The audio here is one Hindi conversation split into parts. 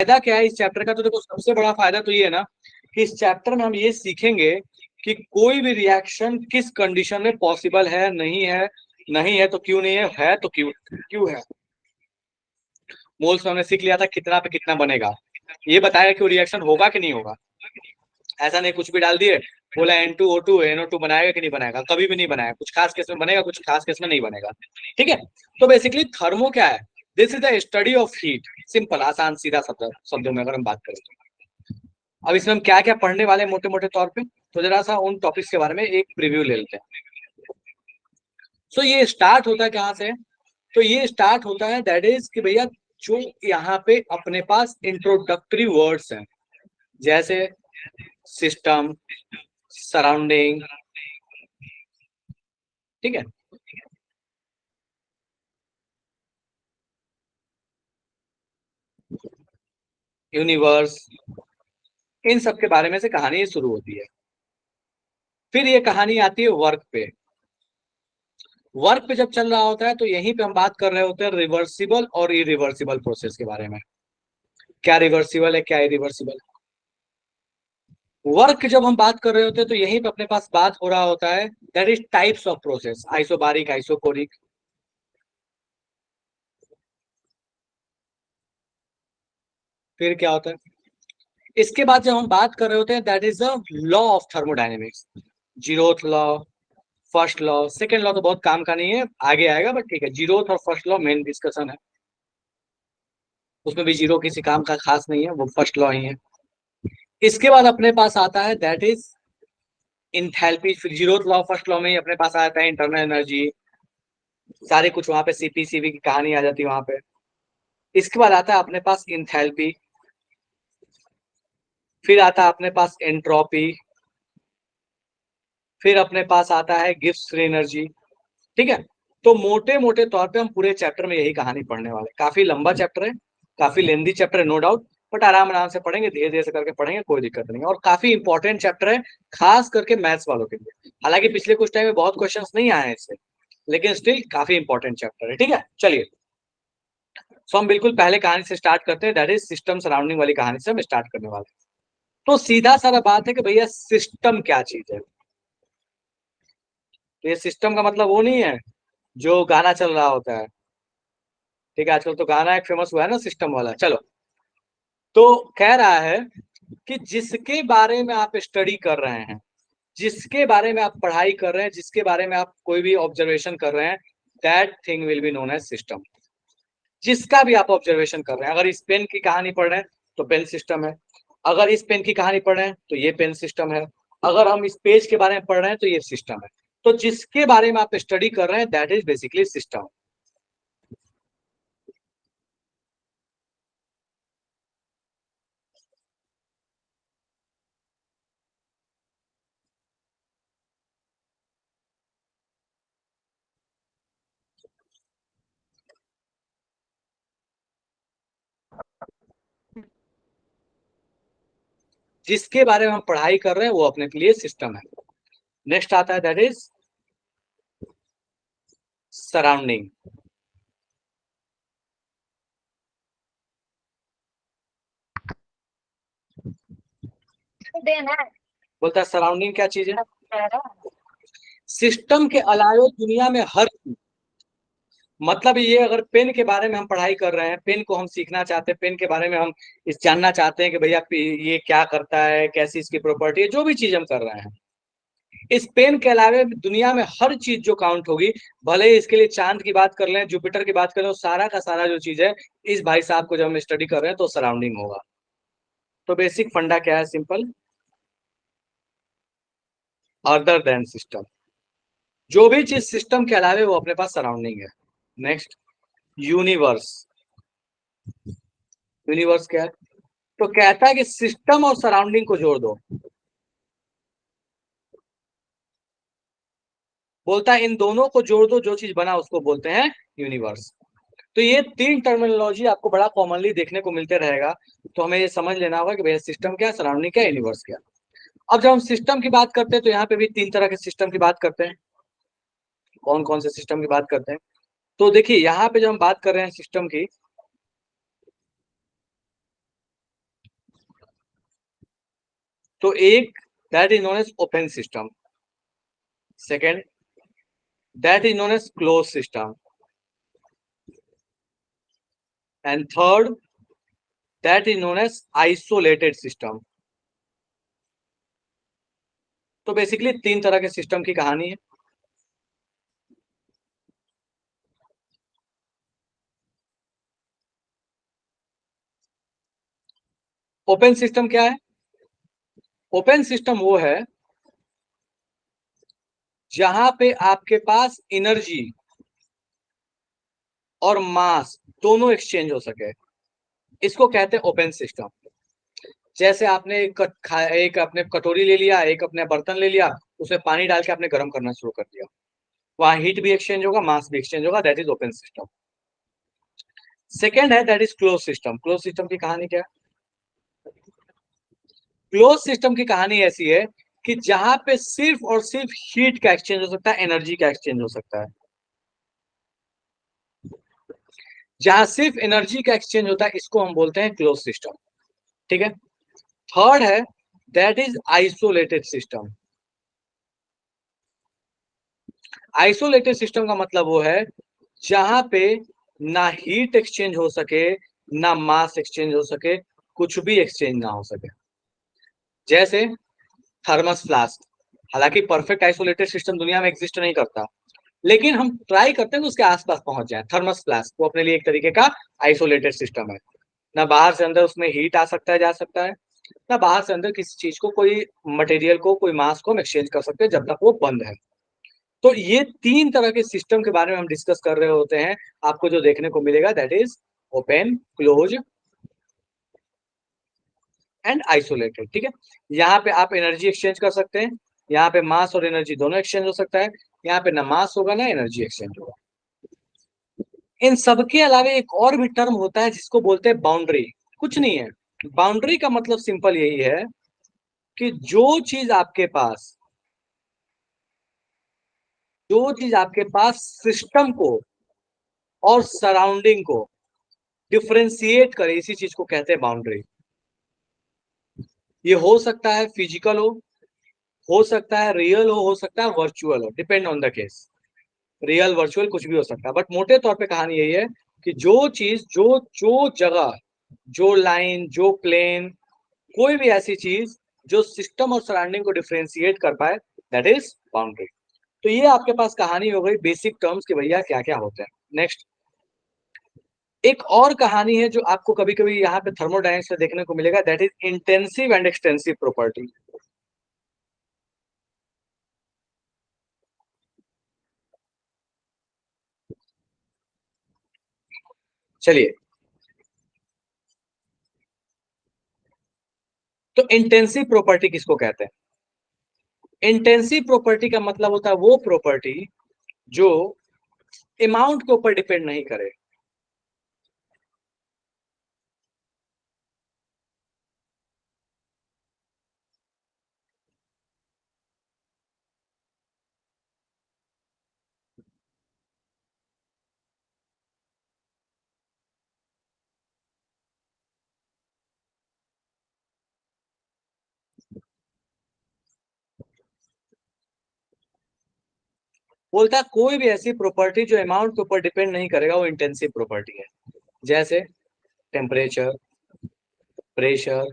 फायदा क्या है इस चैप्टर का? तो देखो सबसे बड़ा फायदा तो ये है ना कि इस चैप्टर में हम ये सीखेंगे कि कोई भी रिएक्शन किस कंडीशन में पॉसिबल है, नहीं है, नहीं है तो क्यों नहीं है तो क्यों क्यों है। मोल्स में हमने सीख लिया था कितना पे कितना बनेगा, ये बताया कि वो रिएक्शन होगा कि नहीं होगा। ऐसा नहीं कुछ भी डाल दिए, बोला N2O2 NO2 बनाएगा कि नहीं बनाएगा, कभी भी नहीं बनाएगा। कुछ खास केस में बनेगा, कुछ खास केस में नहीं बनेगा। ठीक है, तो बेसिकली थर्मो क्या है? This is the study of heat. Simple, आसान, सीधा शब्दों में अगर हम बात करें तो। अब इसमें हम क्या क्या पढ़ने वाले मोटे मोटे तौर पे, तो जरा सा उन टॉपिक्स के बारे में एक प्रीव्यू ले लेते हैं। सो ये स्टार्ट होता है कहाँ से? तो ये स्टार्ट होता है दैट इज कि भैया जो यहाँ पे अपने पास इंट्रोडक्टरी वर्ड्स हैं, जैसे सिस्टम, सराउंडिंग, ठीक है, यूनिवर्स, इन सब के बारे में से कहानी शुरू होती है। फिर ये कहानी आती है वर्क पे। वर्क पे जब चल रहा होता है तो यहीं पे हम बात कर रहे होते हैं रिवर्सिबल और इरिवर्सिबल प्रोसेस के बारे में। क्या रिवर्सिबल है, क्या इरिवर्सिबल। वर्क जब हम बात कर रहे होते हैं तो यहीं पे अपने पास बात हो रहा होता है that is types of process, isobaric, isochoric. फिर क्या होता है इसके बाद जब हम बात कर रहे होते हैं that is the law of thermodynamics. Zeroth law, first law, second law तो बहुत काम का नहीं है, आगे आएगा, बट ठीक है, जीरोथ और फर्स्ट लॉ मेन डिस्कशन है। उसमें भी जीरो किसी काम का खास नहीं है, वो फर्स्ट लॉ ही है। इसके बाद अपने पास आता है दैट इज इंथैल्पी। फिर जीरोथ लॉ, फर्स्ट लॉ में ही अपने पास आता है इंटरनल एनर्जी, सारे कुछ वहां पे सीपी की कहानी आ जाती है वहां पे। इसके बाद आता है अपने पास इंथैल्पी, फिर आता है अपने पास एंट्रोपी, फिर अपने पास आता है गिब्स फ्री एनर्जी। ठीक है, तो मोटे मोटे तौर पे हम पूरे चैप्टर में यही कहानी पढ़ने वाले। काफी लंबा चैप्टर है, काफी लेंदी चैप्टर है, नो डाउट, बट आराम आराम से पढ़ेंगे, धीरे धीरे से करके पढ़ेंगे, कोई दिक्कत नहीं। और काफी इंपॉर्टेंट चैप्टर है, खास करके मैथ्स वालों के लिए। हालांकि पिछले कुछ टाइम में बहुत क्वेश्चंस नहीं आए हैं इससे, लेकिन स्टिल काफी इंपॉर्टेंट चैप्टर है। ठीक है, चलिए, सो हम बिल्कुल पहले कहानी से स्टार्ट करते हैं, दैट इज सिस्टम सराउंडिंग वाली कहानी से हम स्टार्ट करने वाले हैं। तो सीधा सारा बात है कि भैया सिस्टम क्या चीज है। तो ये सिस्टम का मतलब वो नहीं है जो गाना चल रहा होता है। ठीक है, आजकल तो गाना एक फेमस हुआ है ना सिस्टम वाला। चलो, तो कह रहा है कि जिसके बारे में आप स्टडी कर रहे हैं, जिसके बारे में आप पढ़ाई कर रहे हैं, जिसके बारे में आप कोई भी ऑब्जर्वेशन कर रहे हैं, that thing will be known as system. जिसका भी आप ऑब्जर्वेशन कर रहे हैं, अगर इस पेन की कहानी पढ़ रहे हैं तो पेन सिस्टम है, अगर इस पेन की कहानी पढ़ रहे हैं तो ये पेन सिस्टम है, अगर हम इस पेज के बारे में पढ़ रहे हैं तो ये सिस्टम है। तो जिसके बारे में आप स्टडी कर रहे हैं दैट इज बेसिकली सिस्टम। जिसके बारे में हम पढ़ाई कर रहे हैं वो अपने के लिए सिस्टम है। नेक्स्ट आता है दैट इज सराउंडिंग। बोलता है सराउंडिंग क्या चीज है। सिस्टम के अलावा दुनिया में हर, मतलब ये अगर पेन के बारे में हम पढ़ाई कर रहे हैं, पेन को हम सीखना चाहते हैं, पेन के बारे में हम इस जानना चाहते हैं कि भैया ये क्या करता है, कैसी इसकी प्रॉपर्टी है, जो भी चीज हम कर रहे हैं, इस पेन के अलावा दुनिया में हर चीज जो काउंट होगी, भले ही इसके लिए चांद की बात कर लें, जुपिटर की बात कर लें, सारा का सारा जो चीज है, इस भाई साहब को जब हम स्टडी कर रहे हैं तो सराउंडिंग होगा। तो बेसिक फंडा क्या है? Simple, other than system. जो भी चीज सिस्टम के अलावा वो अपने पास सराउंडिंग है। Next, universe. यूनिवर्स क्या है? तो कहता है कि सिस्टम और सराउंडिंग को जोड़ दो। बोलता है इन दोनों को जोड़ दो, जो चीज बना उसको बोलते हैं यूनिवर्स। तो ये तीन टर्मिनोलॉजी आपको बड़ा कॉमनली देखने को मिलते रहेगा। तो हमें ये समझ लेना होगा कि भैया सिस्टम क्या, सराउंडिंग क्या, यूनिवर्स क्या। अब जब हम सिस्टम की बात करते हैं तो यहाँ पे भी तीन तरह के सिस्टम की बात करते हैं। कौन कौन से सिस्टम की बात करते हैं? तो देखिए यहाँ पे जब हम बात कर रहे हैं सिस्टम की, तो एक that is known as open system, second that is known as close system, and third that is known as isolated system. तो बेसिकली तीन तरह के सिस्टम की कहानी है। ओपन सिस्टम क्या है? ओपन सिस्टम वो है जहां पे आपके पास एनर्जी और मास दोनों एक्सचेंज हो सके, इसको कहते हैं ओपन सिस्टम। जैसे आपने एक अपने कटोरी ले लिया, एक अपने बर्तन ले लिया, उसमें पानी डाल के आपने गर्म करना शुरू कर दिया, वहां हीट भी एक्सचेंज होगा, मास भी एक्सचेंज होगा, that is open system. Second है that is close system. Close system की कहानी क्या है? क्लोज सिस्टम की कहानी ऐसी है कि जहां पे सिर्फ और सिर्फ हीट का एक्सचेंज हो सकता है, एनर्जी का एक्सचेंज हो सकता है, जहां सिर्फ एनर्जी का एक्सचेंज होता है, इसको हम बोलते हैं क्लोज सिस्टम। ठीक है। थर्ड है that is isolated system. Isolated system का मतलब वो है जहां पे ना हीट एक्सचेंज हो सके, ना मास एक्सचेंज हो सके, कुछ भी एक्सचेंज ना हो सके। जैसे थर्मस फ्लास्क, हालांकि परफेक्ट आइसोलेटेड सिस्टम दुनिया में एग्जिस्ट नहीं करता, लेकिन हम ट्राई करते हैं कि उसके आसपास पहुंच जाए। थर्मस फ्लास्क वो अपने लिए एक तरीके का आइसोलेटेड सिस्टम है। ना बाहर से अंदर उसमें हीट आ सकता है, जा सकता है, ना बाहर से अंदर किसी चीज को, कोई मटेरियल को, कोई मास को हम एक्सचेंज कर सकते हैं जब तक वो बंद है। तो ये तीन तरह के सिस्टम के बारे में हम डिस्कस कर रहे होते हैं। आपको जो देखने को मिलेगा that is open, close and isolated. ठीक है। यहाँ पे आप एनर्जी एक्सचेंज कर सकते हैं, यहाँ पे मास और एनर्जी दोनों एक्सचेंज हो सकता है, यहाँ पे ना मास होगा ना एनर्जी एक्सचेंज होगा। इन सबके अलावा एक और भी टर्म होता है जिसको बोलते हैं बाउंड्री। कुछ नहीं है, बाउंड्री का मतलब सिंपल यही है कि जो चीज आपके पास सिस्टम को और सराउंडिंग को डिफरेंशिएट करे, इसी चीज को कहते हैं बाउंड्री। ये हो सकता है फिजिकल हो सकता है रियल हो सकता है वर्चुअल हो, depend on the case. Real virtual कुछ भी हो सकता है, बट मोटे तौर पे कहानी यही है कि जो चीज, जो जो जगह, जो लाइन, जो प्लेन, कोई भी ऐसी चीज जो सिस्टम और सराउंडिंग को डिफरेंशिएट कर पाए, दैट इज बाउंड्री। तो ये आपके पास कहानी हो गई बेसिक टर्म्स कि भैया क्या क्या होते हैं। नेक्स्ट, एक और कहानी है जो आपको कभी कभी यहाँ पे थर्मोडायनेमिक्स में देखने को मिलेगा, that is intensive and extensive property. चलिए, तो इंटेंसिव प्रॉपर्टी किसको कहते हैं? इंटेंसिव प्रॉपर्टी का मतलब होता है वो प्रॉपर्टी जो अमाउंट के ऊपर डिपेंड नहीं करे। बोलता है कोई भी ऐसी प्रॉपर्टी जो अमाउंट के ऊपर डिपेंड नहीं करेगा वो इंटेंसिव प्रॉपर्टी है। जैसे टेम्परेचर, प्रेशर,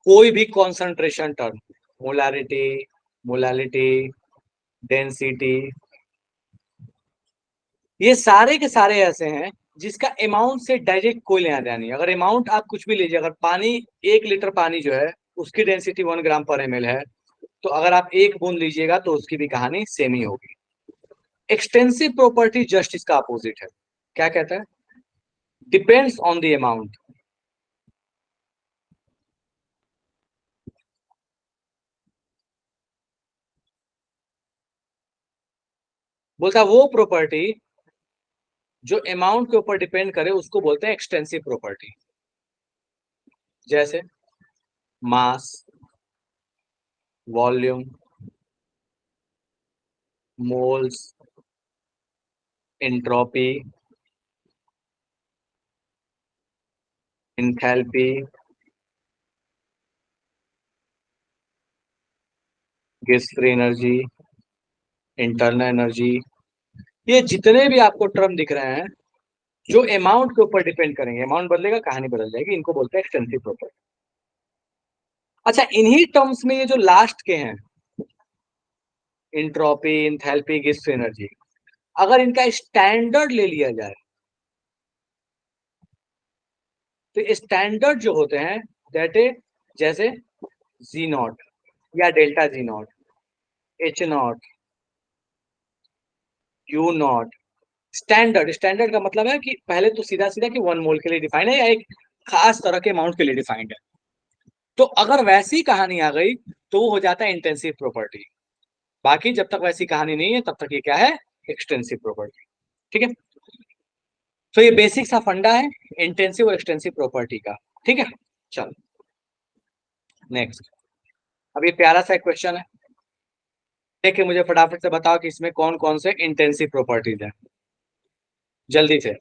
कोई भी concentration term, molarity, molality, density, ये सारे के सारे ऐसे हैं जिसका अमाउंट से डायरेक्ट कोई लेना देना नहीं। अगर अमाउंट आप कुछ भी लीजिए, अगर पानी, 1 लीटर पानी जो है उसकी डेंसिटी 1 ग्राम पर ml है, तो अगर आप एक बूंद लीजिएगा तो उसकी भी कहानी सेम ही होगी। एक्सटेंसिव प्रॉपर्टी जस्ट इसका अपोजिट है। क्या कहता है? Depends on the amount. बोलता है वो प्रॉपर्टी जो अमाउंट के ऊपर डिपेंड करे उसको बोलते हैं एक्सटेंसिव प्रॉपर्टी। जैसे mass, volume, moles, entropy, enthalpy, gas free energy, internal energy, ये जितने भी आपको टर्म दिख रहे हैं जो अमाउंट के ऊपर डिपेंड करेंगे, अमाउंट बदलेगा कहानी बदल जाएगी, इनको बोलते हैं एक्सटेंसिव प्रॉपर्टी। अच्छा, इन्हीं टर्म्स में ये जो लास्ट के हैं, इंट्रोपी, इंथैल्पी, गेस फ्री एनर्जी, अगर इनका स्टैंडर्ड ले लिया जाए तो स्टैंडर्ड जो होते हैं दैट इज जैसे जी नॉट या delta G not, H not, Q not. Standard, standard का मतलब है कि पहले तो सीधा सीधा कि 1 मोल के लिए डिफाइंड है या एक खास तरह के अमाउंट के लिए डिफाइंड है। तो अगर वैसी कहानी आ गई तो वो हो जाता है इंटेंसिव प्रॉपर्टी। बाकी जब तक वैसी कहानी नहीं है तब तक ये क्या है, एक्सटेंसिव प्रॉपर्टी। ठीक है, तो ये बेसिक सा फंडा है इंटेंसिव और एक्सटेंसिव प्रॉपर्टी का। ठीक है, चलो नेक्स्ट। अब ये प्यारा सा क्वेश्चन है, देखिए मुझे फटाफट से बताओ कि इसमें कौन कौन से इंटेंसिव प्रॉपर्टीज है, जल्दी से।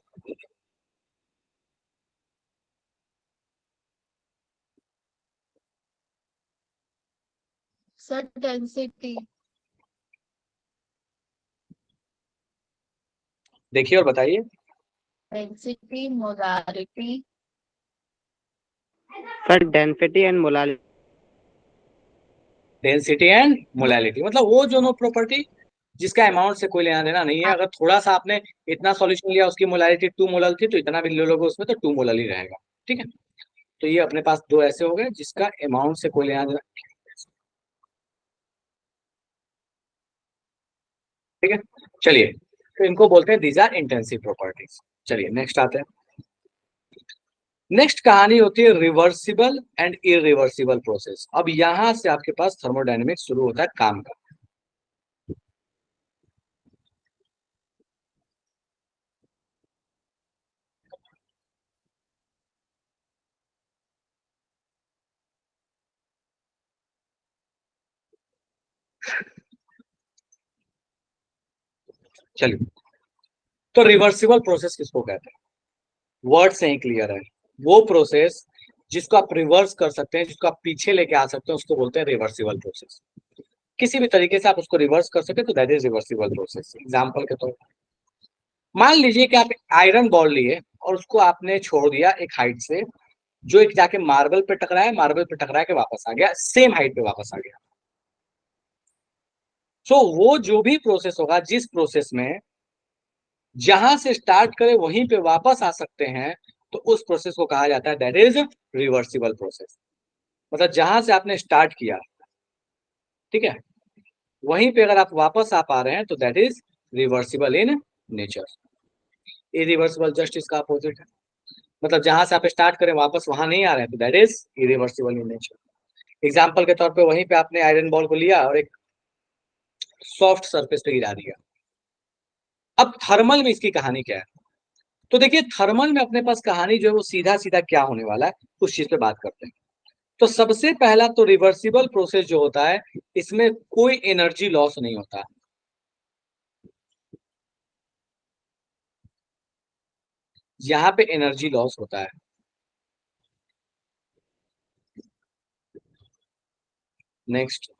Sir density. देखिए और बताइए। Density, molarity. Sir density and molality. Density and molality मतलब वो दोनों प्रॉपर्टी जिसका अमाउंट से कोई लेना देना नहीं है। अगर थोड़ा सा आपने इतना सॉल्यूशन लिया, उसकी मोलैलिटी 2 मोलल थी, तो इतना भी ले लोगे उसमें तो 2 मोलल ही रहेगा। ठीक है, तो ये अपने पास दो ऐसे हो गए जिसका अमाउंट से कोई लेना देना। ठीक है, चलिए, तो इनको बोलते हैं दीज आर इंटेंसिव प्रॉपर्टीज। चलिए नेक्स्ट आते हैं। नेक्स्ट कहानी होती है रिवर्सिबल एंड इरिवर्सिबल प्रोसेस। अब यहां से आपके पास थर्मोडायनेमिक्स शुरू होता है काम का। चलिए, तो रिवर्सिबल प्रोसेस किसको कहते हैं? वर्ड से ही क्लियर है, वो प्रोसेस जिसको आप रिवर्स कर सकते हैं, जिसको आप पीछे लेके आ सकते हैं, उसको बोलते हैं रिवर्सिबल प्रोसेस। किसी भी तरीके से आप उसको रिवर्स कर सके तो that is reversible process. Example के तौर पर मान लीजिए कि आप आयरन बॉल लिए और उसको आपने छोड़ दिया एक हाइट से, जो एक जाके मार्बल पे टकराया, मार्बल पे टकरा के वापस आ गया, सेम हाइट पे वापस आ गया। सो वो जो भी प्रोसेस होगा, जिस प्रोसेस में जहां से स्टार्ट करे वहीं पे वापस आ सकते हैं, तो उस प्रोसेस को कहा जाता है दैट इज रिवर्सिबल प्रोसेस। मतलब जहां से आपने स्टार्ट किया, ठीक है, वहीं पे अगर आप वापस आ पा रहे हैं तो that is reversible in nature. Irreversible just इसका अपोजिट है। मतलब जहां से आप स्टार्ट करें वापस वहां नहीं आ रहे हैं तो that is irreversible in nature. Example के तौर पे वहीं पे आपने आयरन बॉल को लिया और एक सॉफ्ट सरफेस पे गिरा दिया। अब थर्मल में इसकी कहानी क्या है? तो देखिए थर्मल में अपने पास कहानी जो है वो सीधा सीधा क्या होने वाला है, उस चीज पे बात करते हैं। तो सबसे पहला तो रिवर्सिबल प्रोसेस जो होता है, इसमें कोई एनर्जी लॉस नहीं होता। यहां पे एनर्जी लॉस होता है। नेक्स्ट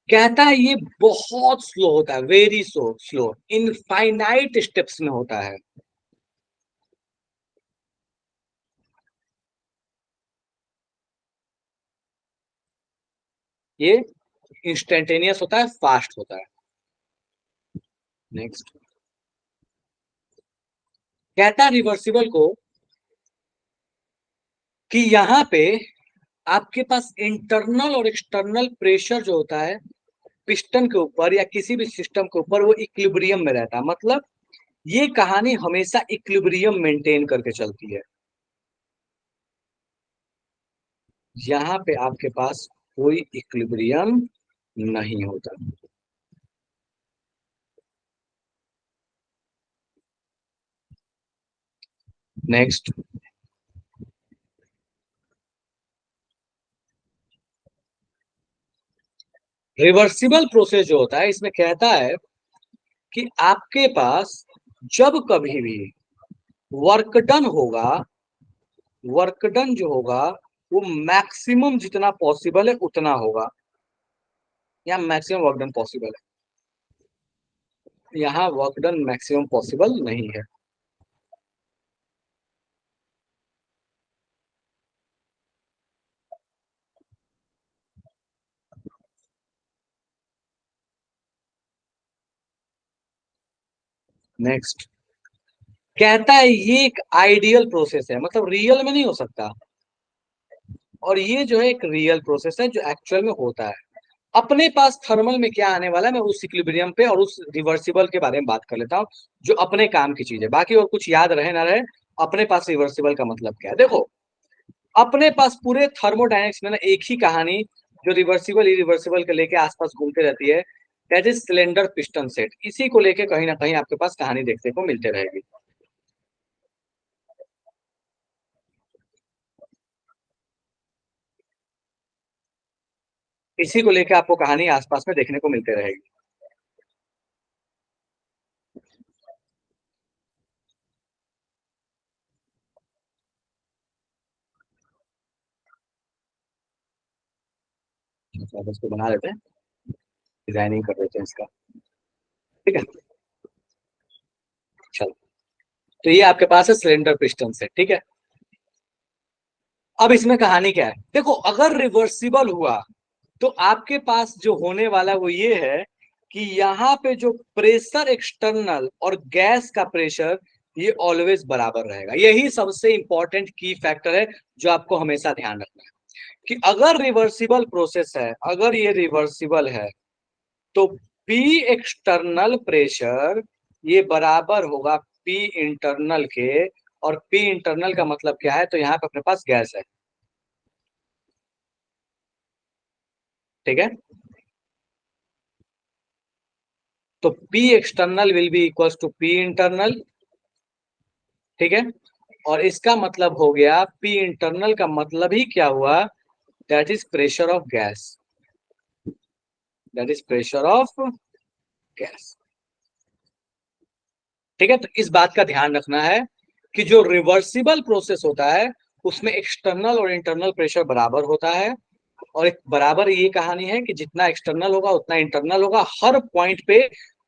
कहता है ये बहुत स्लो होता है, very slow, slow infinite steps में होता है। ये इंस्टेंटेनियस होता है, फास्ट होता है। नेक्स्ट कहता है रिवर्सिबल को कि यहां पे आपके पास इंटरनल और एक्सटर्नल प्रेशर जो होता है पिस्टन के ऊपर या किसी भी सिस्टम के ऊपर, वो इक्विलिब्रियम में रहता है। मतलब ये कहानी हमेशा इक्विलिब्रियम मेंटेन करके चलती है। यहाँ पे आपके पास कोई इक्विलिब्रियम नहीं होता। नेक्स्ट रिवर्सिबल प्रोसेस जो होता है, इसमें कहता है कि आपके पास जब कभी भी वर्क डन होगा, वर्क डन जो होगा वो मैक्सिमम जितना पॉसिबल है उतना होगा। यहाँ मैक्सिमम वर्क डन पॉसिबल है, यहाँ वर्क डन मैक्सिमम पॉसिबल नहीं है। नेक्स्ट कहता है ये एक आइडियल प्रोसेस है, मतलब रियल में नहीं हो सकता, और ये जो है एक रियल प्रोसेस है जो एक्चुअल में होता है। अपने पास थर्मल में क्या आने वाला है, मैं उस इक्विलिब्रियम पे और उस रिवर्सिबल के बारे में बात कर लेता हूँ, जो अपने काम की चीज है। बाकी और कुछ याद रहे ना रहे, अपने पास रिवर्सिबल का मतलब क्या है। देखो, अपने पास पूरे थर्मोडायनेमिक्स में ना एक ही कहानी जो रिवर्सिबल इरिवर्सिबल के लेके आसपास घूमते रहती है, that is cylinder piston set. इसी को लेके कहीं ना कहीं आपके पास कहानी देखने को मिलते रहेगी। इसी को लेके आपको कहानी आसपास में देखने को मिलते रहेगी। अब इसको बना लेते हैं, डिजाइनिंग कर देते हैं इसका। ठीक है, चलो। तो ये आपके पास है सिलेंडर पिस्टन सेट, ठीक है। अब इसमें कहानी क्या है, देखो, अगर रिवर्सिबल हुआ तो आपके पास जो होने वाला वो ये है कि यहाँ पे जो प्रेशर एक्सटर्नल और गैस का प्रेशर ये ऑलवेज बराबर रहेगा। यही सबसे इंपॉर्टेंट की फैक्टर है जो आपको हमेशा ध्यान रखना है कि अगर रिवर्सिबल प्रोसेस है, अगर ये रिवर्सिबल है, तो पी एक्सटर्नल प्रेशर ये बराबर होगा पी इंटरनल के। और पी इंटरनल का मतलब क्या है, तो यहाँ पे अपने पास गैस है, ठीक है। तो P external will be equals to P internal, ठीक है। और इसका मतलब हो गया, P इंटरनल का मतलब ही क्या हुआ, that is pressure of gas, that is pressure of gas, ठीक है। तो इस बात का ध्यान रखना है कि जो रिवर्सिबल प्रोसेस होता है उसमें एक्सटर्नल और इंटरनल प्रेशर बराबर होता है। और एक बराबर ये कहानी है कि जितना एक्सटर्नल होगा उतना इंटरनल होगा हर पॉइंट पे।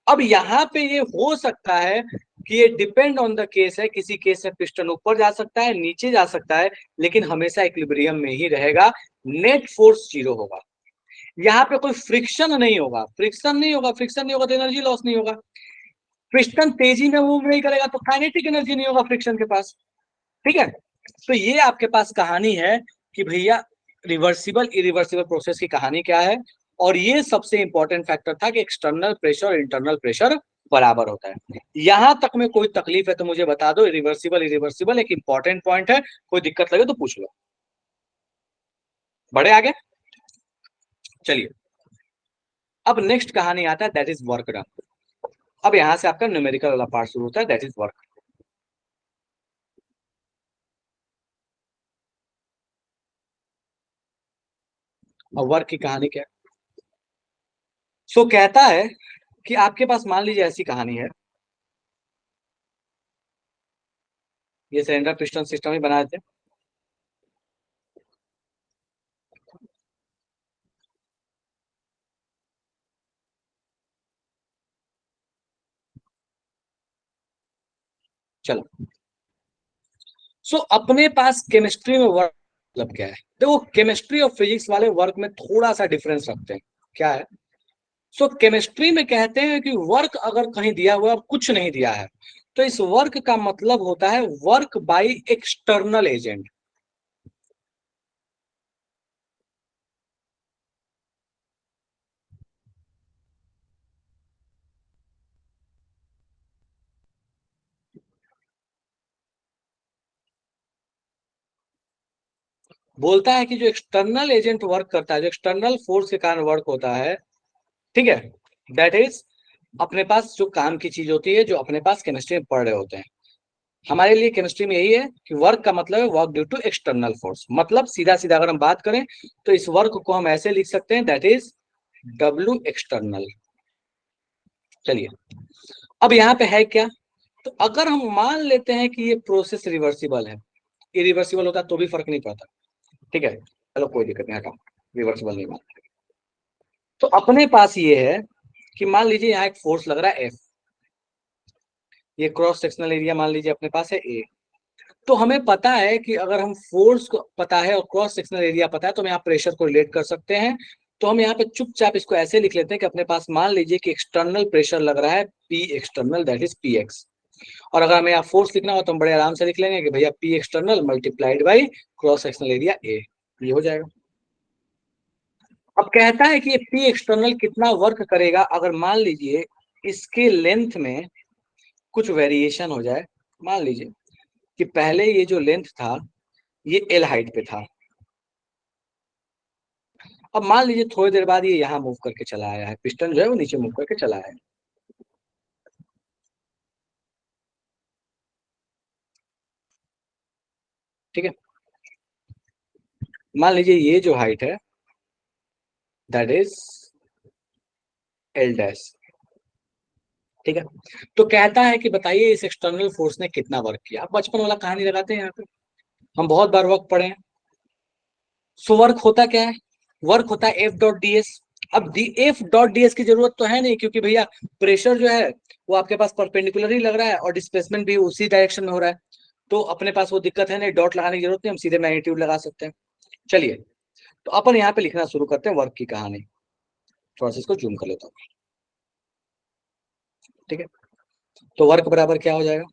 अब यहाँ पे ये हो सकता है कि ये डिपेंड ऑन द केस है, किसी केस में पिस्टन ऊपर जा सकता है, नीचे जा सकता है, लेकिन हमेशा इक्विलिब्रियम में ही रहेगा। नेट फोर्स जीरो होगा, यहाँ पे कोई फ्रिक्शन नहीं होगा, फ्रिक्शन नहीं होगा, फ्रिक्शन नहीं होगा तो एनर्जी लॉस नहीं होगा। पिस्टन तेजी में मूव नहीं करेगा तो काइनेटिक एनर्जी नहीं होगा फ्रिक्शन के पास, ठीक है। तो ये आपके पास कहानी है कि भैया रिवर्सिबल इरिवर्सिबल प्रोसेस की कहानी क्या है। और ये सबसे इंपॉर्टेंट फैक्टर था कि एक्सटर्नल प्रेशर और इंटरनल प्रेशर बराबर होता है। यहां तक में कोई तकलीफ है तो मुझे बता दो। रिवर्सिबल इरिवर्सिबल एक इंपॉर्टेंट पॉइंट है, कोई दिक्कत लगे तो पूछ लो। बड़े आगे चलिए, अब नेक्स्ट कहानी आता है, दैट इज वर्क डन। अब यहां से आपका न्यूमेरिकल वाला पार्ट शुरू होता है, दैट इज वर्क। और वर्क की कहानी क्या है, सो कहता है कि आपके पास मान लीजिए ऐसी कहानी है, ये सिलेंडर पिस्टन सिस्टम ही बनाए थे। चलो, सो अपने पास केमिस्ट्री में वर्क मतलब क्या है, देखो केमिस्ट्री और फिजिक्स वाले वर्क में थोड़ा सा डिफरेंस रखते हैं। क्या है, सो केमिस्ट्री में कहते हैं कि वर्क अगर कहीं दिया हुआ और कुछ नहीं दिया है, तो इस वर्क का मतलब होता है वर्क बाय एक्सटर्नल एजेंट। बोलता है कि जो एक्सटर्नल एजेंट वर्क करता है, जो एक्सटर्नल फोर्स के कारण वर्क होता है, ठीक है, दैट इज अपने पास जो काम की चीज होती है, जो अपने पास केमिस्ट्री में पढ़ रहे होते हैं। हमारे लिए केमिस्ट्री में यही है कि वर्क का मतलब है work due to external force. मतलब सीधा सीधा अगर हम बात करें तो इस वर्क को हम ऐसे लिख सकते हैं, दैट इज डब्ल्यू एक्सटर्नल। चलिए, अब यहाँ पे है क्या, तो अगर हम मान लेते हैं कि ये प्रोसेस रिवर्सिबल है, इरिवर्सिबल होता तो भी फर्क नहीं पड़ता, ठीक है। चलो कोई दिक्कत नहीं, हटाओ, रिवर्सिबल नहीं मानते। तो अपने पास ये है कि मान लीजिए यहाँ एक फोर्स लग रहा है F, ये क्रॉस सेक्शनल एरिया मान लीजिए अपने पास है A। तो हमें पता है कि अगर हम फोर्स को पता है और क्रॉस सेक्शनल एरिया पता है तो हम यहाँ प्रेशर को रिलेट कर सकते हैं। तो हम यहाँ पे चुपचाप इसको ऐसे लिख लेते हैं कि अपने पास मान लीजिए कि एक्सटर्नल प्रेशर लग रहा है P external that is PX, और अगर हमें यहाँ फोर्स लिखना हो तो हम बड़े आराम से लिख लेंगे कि भैया P external multiplied by cross sectional area A, ये हो जाएगा। अब कहता है कि ये P एक्सटर्नल कितना वर्क करेगा अगर मान लीजिए इसके लेंथ में कुछ वेरिएशन हो जाए। मान लीजिए कि पहले ये जो लेंथ था ये L हाइट पे था, अब मान लीजिए थोड़ी देर बाद ये यहाँ मूव करके चला आया है, पिस्टन जो है वो नीचे मूव करके चला आया है। ठीक है, मान लीजिए ये जो हाइट है दैट इज L डैश। ठीक है, तो कहता है कि बताइए इस एक्सटर्नल फोर्स ने कितना वर्क किया। आप बचपन वाला कहानी लगाते हैं यहाँ पे, हम बहुत बार वर्क पढ़े हैं। सो वर्क होता क्या है, वर्क होता है F डॉट डी एस। अब F डॉट डी एस की जरूरत तो है नहीं, क्योंकि भैया प्रेशर जो है वो आपके पास परपेंडिकुलर ही लग रहा है और डिस्प्लेसमेंट भी उसी डायरेक्शन में हो रहा है, तो अपने पास वो दिक्कत है नहीं, डॉट लगाने की जरूरत नहीं, हम सीधे मैग्नीट्यूड लगा सकते हैं। चलिए, तो अपन यहाँ पे लिखना शुरू करते हैं वर्क की कहानी। थोड़ा सा इसको जूम कर लेता हूँ। ठीक है, तो वर्क बराबर क्या हो जाएगा,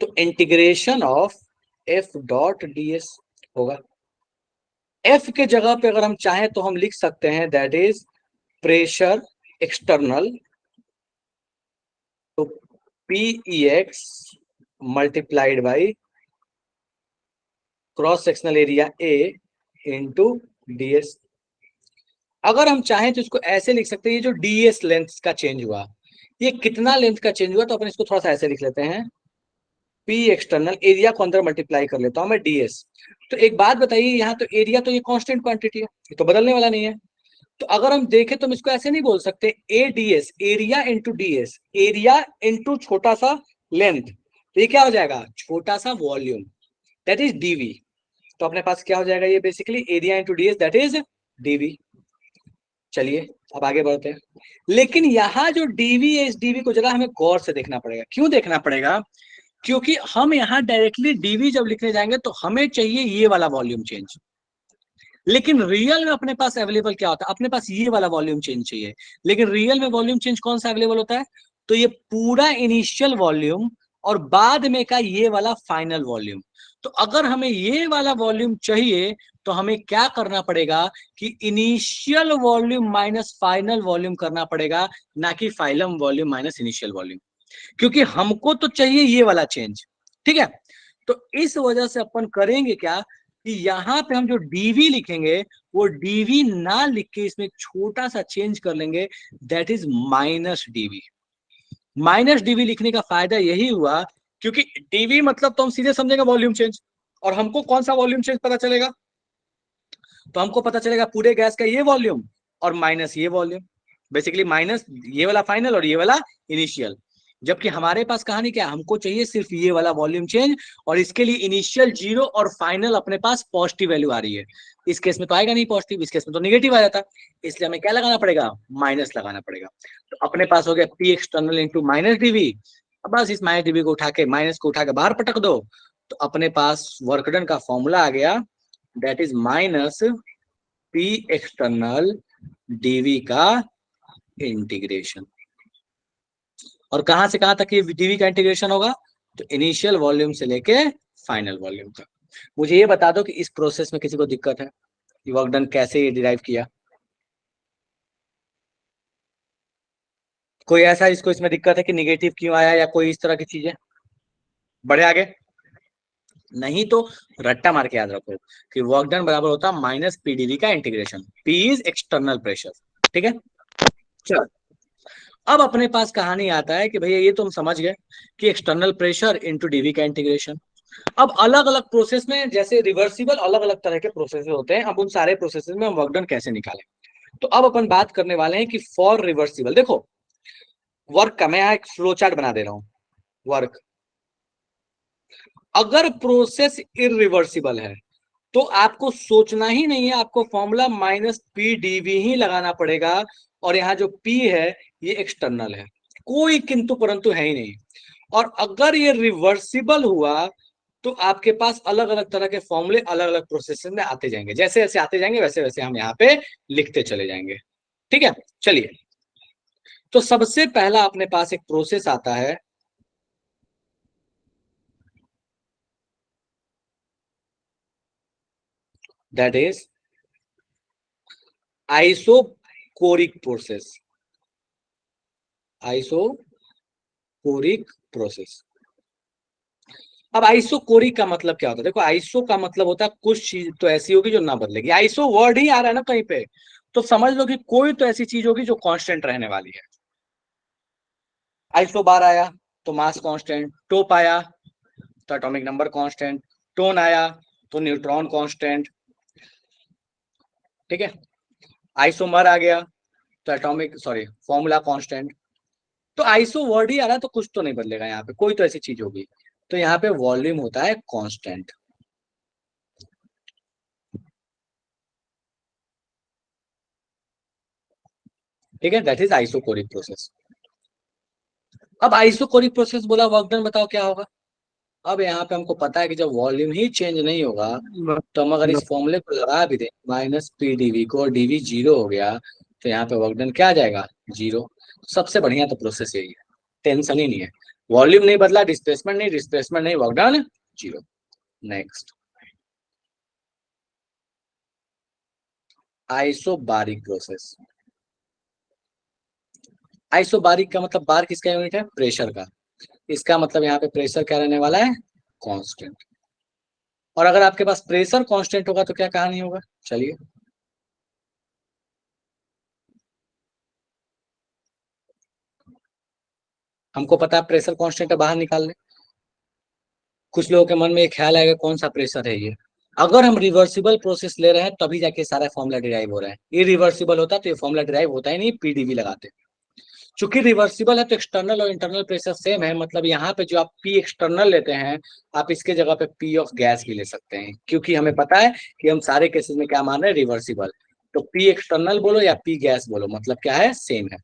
तो integration of F dot D S होगा। F के जगह पे अगर हम चाहें तो हम लिख सकते हैं दैट इज प्रेशर एक्सटर्नल, तो PEX multiplied by cross sectional area A into ds। अगर हम चाहें तो इसको ऐसे लिख सकते हैं, ये जो ds लेंथ का चेंज हुआ, ये कितना लेंथ का चेंज हुआ, तो अपन इसको थोड़ा सा ऐसे लिख लेते हैं, P एक्सटर्नल एरिया को अंदर मल्टीप्लाई कर लेता हूं मैं ds। तो एक बात बताइए, यहाँ तो एरिया तो ये कांस्टेंट क्वांटिटी है, ये तो बदलने वाला नहीं है। तो अगर हम देखें तो हम इसको ऐसे नहीं बोल सकते ADS area into ds, area into छोटा सा लेंथ, तो ये क्या हो जाएगा, छोटा सा वॉल्यूम दैट इज dv। तो अपने पास क्या हो जाएगा, ये basically area into ds that is dv। चलिए अब आगे बढ़ते हैं, लेकिन यहाँ जो dv है इस dv को जरा हमें गौर से देखना पड़ेगा। क्यों देखना पड़ेगा, क्योंकि हम यहाँ डायरेक्टली dv जब लिखने जाएंगे तो हमें चाहिए ये वाला वॉल्यूम चेंज, लेकिन रियल में अपने पास अवेलेबल क्या होता है, अपने पास ये वाला वॉल्यूम चेंज चाहिए। लेकिन रियल में वॉल्यूम चेंज कौन सा अवेलेबल होता है, तो ये पूरा इनिशियल वॉल्यूम और बाद में का ये वाला फाइनल वॉल्यूम। तो अगर हमें ये वाला वॉल्यूम चाहिए तो हमें क्या करना पड़ेगा कि initial volume minus final volume करना पड़ेगा, ना कि final volume minus initial volume, क्योंकि हमको तो चाहिए ये वाला चेंज। ठीक है, तो इस वजह से अपन करेंगे क्या कि यहाँ पे हम जो dv लिखेंगे वो dv ना लिख के इसमें छोटा सा चेंज कर लेंगे, that is minus dv। Minus dv लिखने का फायदा यही हुआ क्योंकि dv मतलब तो हम सीधे समझेंगे वॉल्यूम चेंज, और हमको कौन सा वॉल्यूम चेंज पता चलेगा, तो हमको पता चलेगा पूरे गैस का ये वॉल्यूम और माइनस ये वॉल्यूम, बेसिकली माइनस ये वाला फाइनल और ये वाला इनिशियल। जबकि हमारे पास कहानी क्या, हमको चाहिए सिर्फ ये वाला वॉल्यूम चेंज, और इसके लिए इनिशियल 0 और फाइनल अपने पास पॉजिटिव वैल्यू आ रही है। इस केस में तो आएगा नहीं पॉजिटिव, इस केस में तो निगेटिव आ जाता, इसलिए हमें क्या लगाना पड़ेगा, माइनस लगाना पड़ेगा। तो अपने पास हो गया P external into minus dv। अब बस इस माइनस dv को उठा के, माइनस को उठा के बाहर पटक दो, तो अपने पास वर्क डन का फॉर्मूला आ गया, that is minus P external dv का इंटीग्रेशन। और कहां से कहां तक ये dv का इंटीग्रेशन होगा, तो इनिशियल वॉल्यूम से लेके फाइनल वॉल्यूम तक। मुझे ये बता दो कि इस प्रोसेस में किसी को दिक्कत है, ये वर्क डन कैसे ये डिराइव किया, कोई ऐसा इसको इसमें दिक्कत है कि निगेटिव क्यों आया या कोई इस तरह की चीजें। बढ़े आगे, नहीं तो रट्टा मार के याद रखो कि वर्क डन बराबर होता है माइनस PdV का integration, P is external pressure. ठीक है, चलो अब अपने पास कहानी आता है कि भैया ये तो हम समझ गए कि एक्सटर्नल प्रेशर इंटू dV का इंटीग्रेशन। अब अलग अलग प्रोसेस में, जैसे रिवर्सिबल अलग अलग तरह के प्रोसेस होते हैं, अब उन सारे प्रोसेस में हम वर्क डन कैसे निकालें। तो अब अपन बात करने वाले हैं कि फॉर रिवर्सिबल, देखो वर्क का मैं यहाँ एक फ्लो चार्ट बना दे रहा हूं। वर्क, अगर प्रोसेस इरिवर्सिबल है तो आपको सोचना ही नहीं है, आपको फॉर्मूला माइनस पी डीवी ही लगाना पड़ेगा। और यहाँ जो पी है ये एक्सटर्नल है, कोई किंतु परंतु है ही नहीं। और अगर ये रिवर्सिबल हुआ तो आपके पास अलग अलग तरह के फॉर्मूले अलग अलग प्रोसेस में आते जाएंगे, जैसे जैसे आते जाएंगे वैसे वैसे हम यहाँ पे लिखते चले जाएंगे। ठीक है, चलिए। तो सबसे पहला अपने पास एक प्रोसेस आता है, that is isochoric process. Isochoric process. अब आइसोकोरिक का मतलब क्या होता है? देखो, आइसो का मतलब होता है कुछ चीज तो ऐसी होगी जो ना बदलेगी। आइसो वर्ड ही आ रहा है ना कहीं पे, तो समझ लो कि कोई तो ऐसी चीज होगी जो कांस्टेंट रहने वाली है। आइसो बार आया तो मास कांस्टेंट, टोप आया तो एटॉमिक नंबर कांस्टेंट, टोन आया तो न्यूट्रॉन कांस्टेंट। ठीक है, आइसोमर आ गया तो एटॉमिक सॉरी फॉर्मूला कांस्टेंट। तो आइसो वर्ड ही आ रहा है तो कुछ तो नहीं बदलेगा, यहाँ पे कोई तो ऐसी चीज होगी। तो यहाँ पे वॉल्यूम होता है कांस्टेंट। ठीक है, दैट इज आइसोकोरिक प्रोसेस। अब आइसोकोरिक प्रोसेस बोला, वर्क डन बताओ क्या होगा? अब यहाँ पे हमको पता है कि जब वॉल्यूम ही चेंज नहीं होगा तो हम अगर इस फॉर्मूले को लगा भी दें माइनस पी डीवी को, और डीवी जीरो हो गया तो यहाँ पे वर्क डन क्या आ जाएगा? जीरो। सबसे बढ़िया तो प्रोसेस यही है, टेंशन ही नहीं है। वॉल्यूम नहीं बदला, डिस्प्लेसमेंट नहीं, डिस्प्लेसमेंट नहीं, work done zero. Next, isobaric process. Isobaric का मतलब, बार किसका यूनिट है? प्रेशर का। इसका मतलब यहाँ पे प्रेशर क्या रहने वाला है? कांस्टेंट। और अगर आपके पास प्रेशर कांस्टेंट होगा तो क्या कहानी होगा? चलिए, हमको पता है प्रेशर कांस्टेंट है, बाहर निकाल ले। कुछ लोगों के मन में एक ख्याल आएगा कौन सा प्रेशर है ये? अगर हम रिवर्सिबल प्रोसेस ले रहे हैं तभी जाके सारा फॉर्मूला डिराइव हो रहा है। ये रिवर्सिबल होता तो ये फॉर्मूला डिराइव होता ही नहीं, पीडीवी लगाते। चूंकि रिवर्सिबल है तो एक्सटर्नल और इंटरनल प्रेशर सेम है, मतलब यहाँ पे जो आप पी एक्सटर्नल लेते हैं आप इसके जगह पे पी ऑफ गैस भी ले सकते हैं, क्योंकि हमें पता है कि हम सारे केसेस में क्या मान रहे हैं? रिवर्सिबल। तो पी एक्सटर्नल बोलो या पी गैस बोलो, मतलब क्या है? सेम है।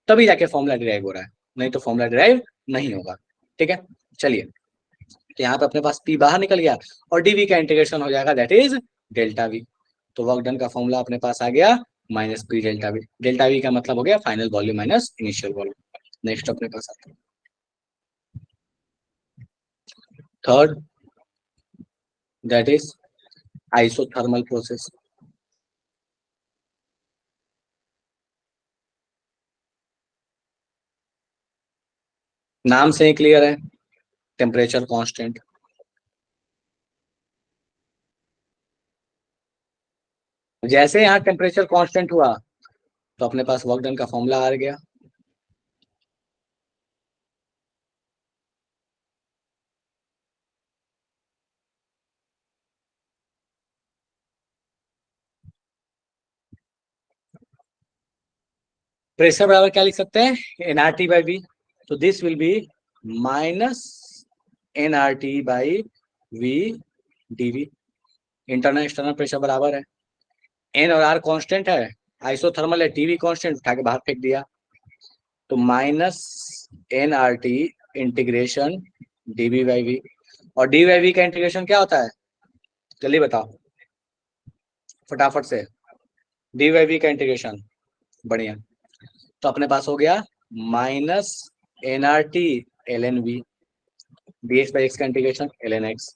तभी जाके फॉर्मूला डिराइव हो रहा है, नहीं तो फॉर्मूला डिराइव नहीं होगा। ठीक है, चलिए। तो यहाँ पे अपने पास पी बाहर निकल गया और डीवी का इंटीग्रेशन हो जाएगा, दैट इज डेल्टा वी। तो वर्क डन का फॉर्मूला अपने पास आ गया minus P delta we. Delta we का मतलब हो गया final volume minus initial volume. Next अपने पास आता है third, that is isothermal process. नाम से ही क्लियर है, टेम्परेचर कांस्टेंट। जैसे यहाँ टेम्परेचर कांस्टेंट हुआ तो अपने पास वर्क डन का फॉर्मूला आ गया। प्रेशर बराबर क्या लिख सकते हैं? NRT by V. तो this will be minus NRT by V DV. Internal external pressure बराबर है, एन और आर कांस्टेंट है, आइसोथर्मल है, टीवी कांस्टेंट, उठा के बाहर फेंक दिया। तो minus N R T integration DV by V. और डी बाई वी का इंटीग्रेशन क्या होता है? जल्दी बताओ फटाफट से। डी बाई वी का इंटीग्रेशन, बढ़िया। तो अपने पास हो गया minus N R T L N V, D x by x का इंटीग्रेशन एल एन एक्स।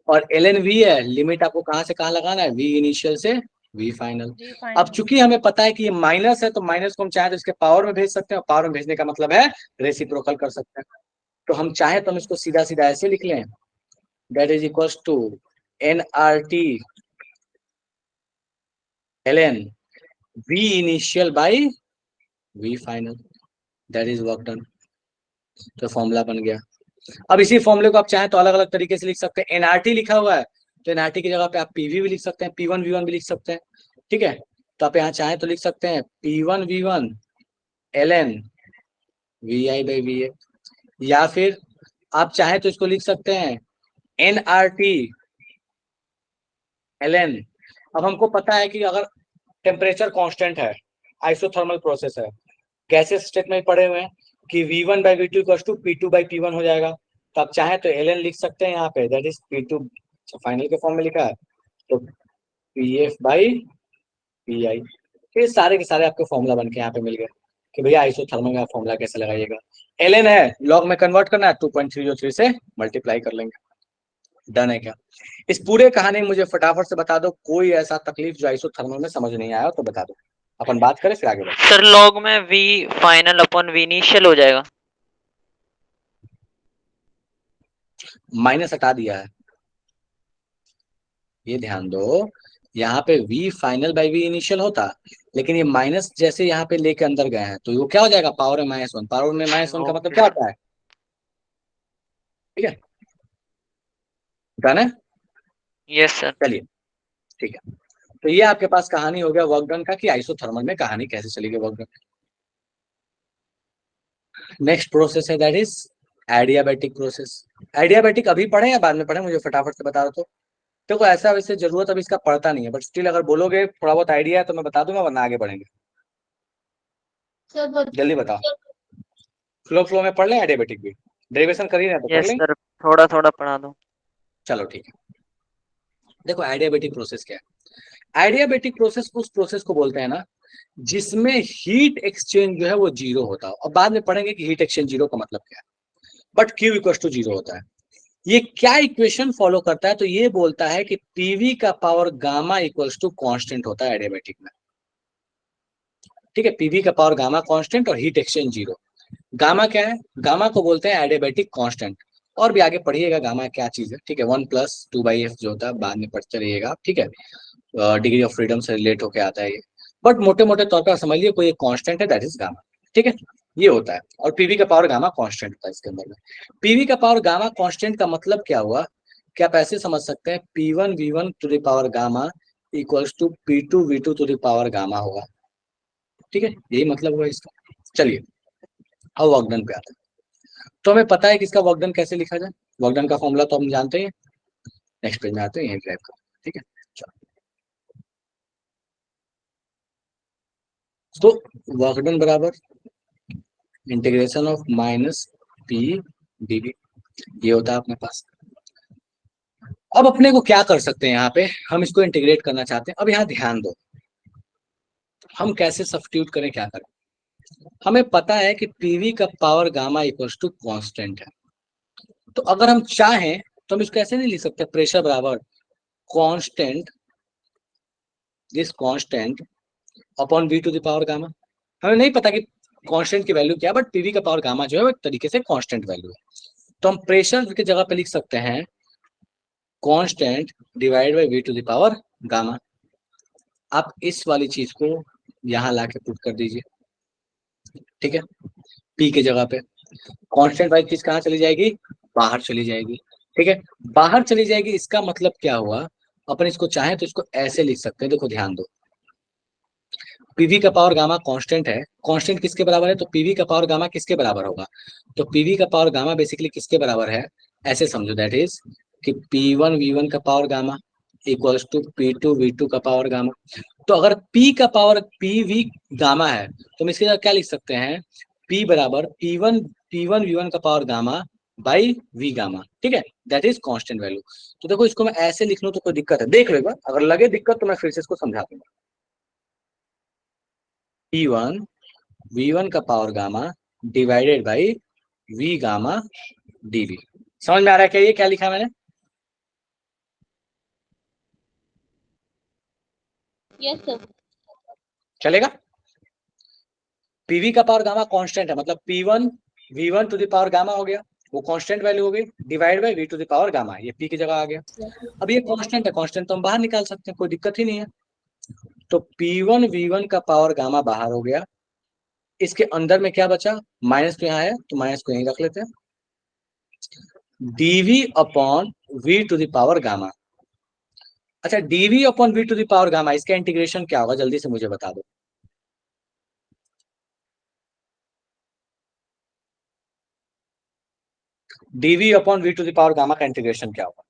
और एल एन वी है, लिमिट आपको कहाँ से कहाँ लगाना है? वी इनिशियल से वी फाइनल। जी अब फाइनल। चूंकि हमें पता है कि ये माइनस है तो माइनस को हम चाहे तो इसके पावर में भेज सकते हैं, और पावर में भेजने का मतलब है रेसिप्रोकल कर सकते हैं। तो हम चाहे तो हम इसको सीधा सीधा ऐसे लिख लें, that is equal to n R T L N V initial by V final, that is work done. तो फॉर्मूला बन गया। अब इसी फॉर्मूले को आप चाहें तो अलग अलग तरीके से लिख सकते हैं। एनआरटी लिखा हुआ है तो एनआरटी की जगह पे आप पीवी भी लिख सकते हैं, P1 V1 भी लिख सकते हैं। ठीक है, तो आप यहाँ चाहें तो लिख सकते हैं P1 V1 ln VI by VA, या फिर आप चाहें तो इसको लिख सकते हैं एनआरटी ln। अब हमको पता है कि अगर टेम्परेचर कांस्टेंट है, आइसोथर्मल प्रोसेस है, गैसेस स्टेट में पढ़े हुए हैं कि V1 by V two to P2 by P1 हो जाएगा। तो आप चाहें तो ln लिख सकते हैं यहाँ पे, दैट इज P2 फाइनल के फॉर्म में लिखा है, तो PF बाई PI। ये सारे के सारे आपके फॉर्मूला बन के यहाँ पे मिल गए कि भैया आइसोथर्मल का फॉर्मूला कैसे लगाइएगा। ln है, लॉग में कन्वर्ट करना है, 2.303 से मल्टीप्लाई कर लेंगे। डन है क्या? इस पूरे कहानी में मुझे फटाफट से बता दो कोई ऐसा तकलीफ जो आइसोथर्मल में समझ नहीं आया तो बता दो, अपन बात करें फिर आगे बढ़े। सर लॉग में v final upon v initial हो जाएगा। माइनस हटा दिया है, ये ध्यान दो, यहाँ पे v final by v initial होता, लेकिन ये माइनस जैसे यहाँ पे लेके अंदर गए हैं तो वो क्या हो जाएगा, पावर में -1। पावर में -1 का मतलब क्या होता है? ठीक है, डन है। Yes sir. चलिए ठीक है, तो ये आपके पास कहानी हो गया वर्क डन का कि आइसोथर्मल में कहानी कैसे चलेगी वर्क डन। नेक्स्ट प्रोसेस है that is adiabatic process. Adiabatic अभी पढ़े या बाद में पढ़े, मुझे फटाफट से बता दो। तो देखो ऐसा वैसे जरूरत अभी इसका पड़ता नहीं है, बट स्टिल अगर बोलोगे थोड़ा बहुत आइडिया है तो मैं बता दूंगा, वरना आगे बढ़ेंगे। सर जल्दी बताओ, फ्लो में पढ़ लें, एडियाबैटिक भी डेरिवेशन कर ही रहे हैं तो कर यस लें। सर, थोड़ा थोड़ा पढ़ा दो। चलो ठीक है, देखो एडियाबैटिक प्रोसेस क्या है। एडियाबैटिक प्रोसेस उस प्रोसेस को बोलते हैं ना जिसमें हीट एक्सचेंज जो है वो जीरो होता है। और बाद में पढ़ेंगे कि हीट एक्सचेंज जीरो का मतलब क्या है, but Q equal to zero होता है। ये क्या इक्वेशन फॉलो करता है, तो ये बोलता है कि पीवी का power gamma equals to constant होता है एडियाबैटिक में। ठीक है, पीवी का पावर गामा कांस्टेंट और हीट एक्सचेंज जीरो। गामा क्या है? गामा को बोलते हैं एडियाबैटिक कांस्टेंट। और भी आगे पढ़िएगा गामा क्या चीज है, ठीक है, 1+2/f जो होता है बाद में पढ़ते रहिएगा आप, ठीक है, डिग्री ऑफ फ्रीडम से रिलेट होके आता है ये। बट मोटे मोटे तौर पर समझ लिया कोई एक कांस्टेंट है, दैट इज गामा। ठीक है, ये होता है। और पीवी का पावर गामा कांस्टेंट होता है इसके अंदर में। पीवी का पावर गामा कांस्टेंट का मतलब क्या हुआ, क्या आप ऐसे समझ सकते हैं, P1 V1 to the power gamma equals to P2 V2 to the power gamma होगा। ठीक है, यही मतलब हुआ इसका। चलिए अब वर्कडन पे आते हैं। तो हमें पता है कि इसका वर्कडन कैसे लिखा जाए, वर्कडन का फॉर्मूला तो हम जानते हैं। नेक्स्ट पेज में आते हैं, यही ड्राइव करते हैं। ठीक है, चलो तो वर्कडन बराबर इंटीग्रेशन ऑफ -P/dV, ये होता है अपने पास। अब अपने को क्या कर सकते हैं, यहाँ पे हम इसको इंटीग्रेट करना चाहते हैं। अब यहाँ ध्यान दो, हम कैसे सब्स्टिट्यूट करें, क्या करें। हमें पता है कि पीवी का power gamma equals to constant है। तो अगर हम चाहें तो हम इसको ऐसे नहीं लिख सकते, प्रेशर बराबर constant, this constant upon V to the power gamma. हमें नहीं पता कि कांस्टेंट की वैल्यू क्या है, बट पीवी का पावर गामा जो है वो एक तरीके से कांस्टेंट वैल्यू है। तो हम प्रेशर की जगह पे लिख सकते हैं constant divide by V to the power gamma. आप इस वाली चीज को यहाँ लाके पुट कर दीजिए। ठीक है, P की जगह पे कांस्टेंट वाली चीज कहाँ चली जाएगी, बाहर चली जाएगी। ठीक है, बाहर चली जाएगी, इसका मतलब क्या हुआ, अपन इसको चाहें तो इसको ऐसे लिख सकते हैं। देखो ध्यान दो, पीवी का पावर गामा कांस्टेंट है, कांस्टेंट किसके बराबर है, तो पीवी का पावर गामा किसके बराबर होगा, तो पीवी का पावर गामा बेसिकली किसके बराबर है, ऐसे समझो दैट इज कि P1 V1 का power gamma equals to P2 V2 का पावर गामा। तो अगर P का पावर PV गामा है तो हम इसके जगह क्या लिख सकते हैं, P बराबर P1 V1 का power gamma by V gamma. ठीक है, दैट इज कांस्टेंट वैल्यू। तो देखो इसको मैं ऐसे लिख लूं तो कोई दिक्कत है, देख लो एक बार, अगर लगे दिक्कत तो मैं फिर से इसको समझा दूंगा। P1 V1 का power gamma divided by V gamma dV। समझ में आ रहा है क्या, ये क्या लिखा मैंने? Yes sir. चलेगा? पीवी का पावर गामा कांस्टेंट है, मतलब P1 V1 to the power gamma हो गया, वो कांस्टेंट वैल्यू हो गई, divide by V to the power gamma, ये P की जगह आ गया। अब ये कांस्टेंट है, कांस्टेंट तो हम बाहर निकाल सकते हैं, कोई दिक्कत ही नहीं है। तो P1 V1 का पावर गामा बाहर हो गया, इसके अंदर में क्या बचा, माइनस तो यहाँ है तो माइनस को यहीं रख लेते हैं, dV upon V to the power gamma. अच्छा, dV upon V to the power gamma, इसका इंटीग्रेशन क्या होगा, जल्दी से मुझे बता दो। dV upon V to the power gamma का इंटीग्रेशन क्या होगा?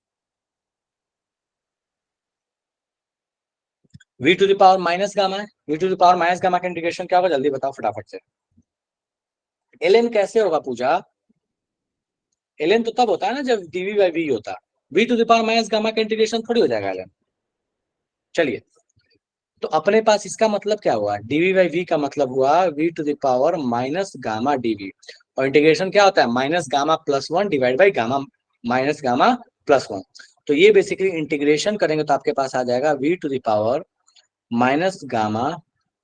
v to the power minus gamma है, v to the power minus gamma का इंटीग्रेशन क्या होगा जल्दी बताओ फटाफट से। ln कैसे होगा पूजा? ln तो तब होता है ना जब dv बाई v होता है, v to the power minus gamma का इंटीग्रेशन थोड़ी हो जाएगा ln। चलिए, तो अपने पास इसका मतलब क्या हुआ, dv बाई v का मतलब हुआ v to the power minus gamma dv, और इंटीग्रेशन क्या होता है minus gamma plus 1 divide by gamma minus gamma plus 1। तो ये बेसिकली इंटीग्रेशन करेंगे तो आपके पास आ जाएगा v to the power minus gamma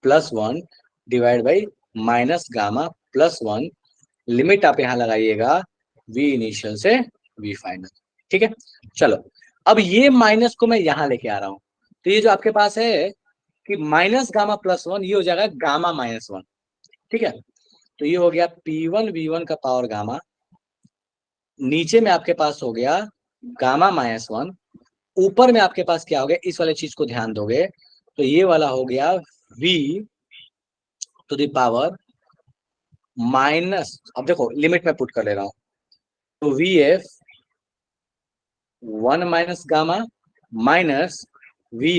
plus 1 divide by minus gamma plus 1। Limit आप यहाँ लगाइएगा v इनिशियल से v फाइनल। ठीक है, चलो अब ये माइनस को मैं यहाँ लेके आ रहा हूँ, तो ये जो आपके पास है कि माइनस गामा प्लस 1 ये हो जाएगा गामा माइनस 1। ठीक है, तो ये हो गया P1 V1 का पावर गामा, नीचे में आपके पास हो गया गामा माइनस 1, ऊपर में आपके पास क्या हो गया, इस वाले चीज को ध्यान दोगे तो ये वाला हो गया v to the power minus, अब देखो लिमिट में पुट कर ले रहा हूं, तो vf 1 minus gamma minus vi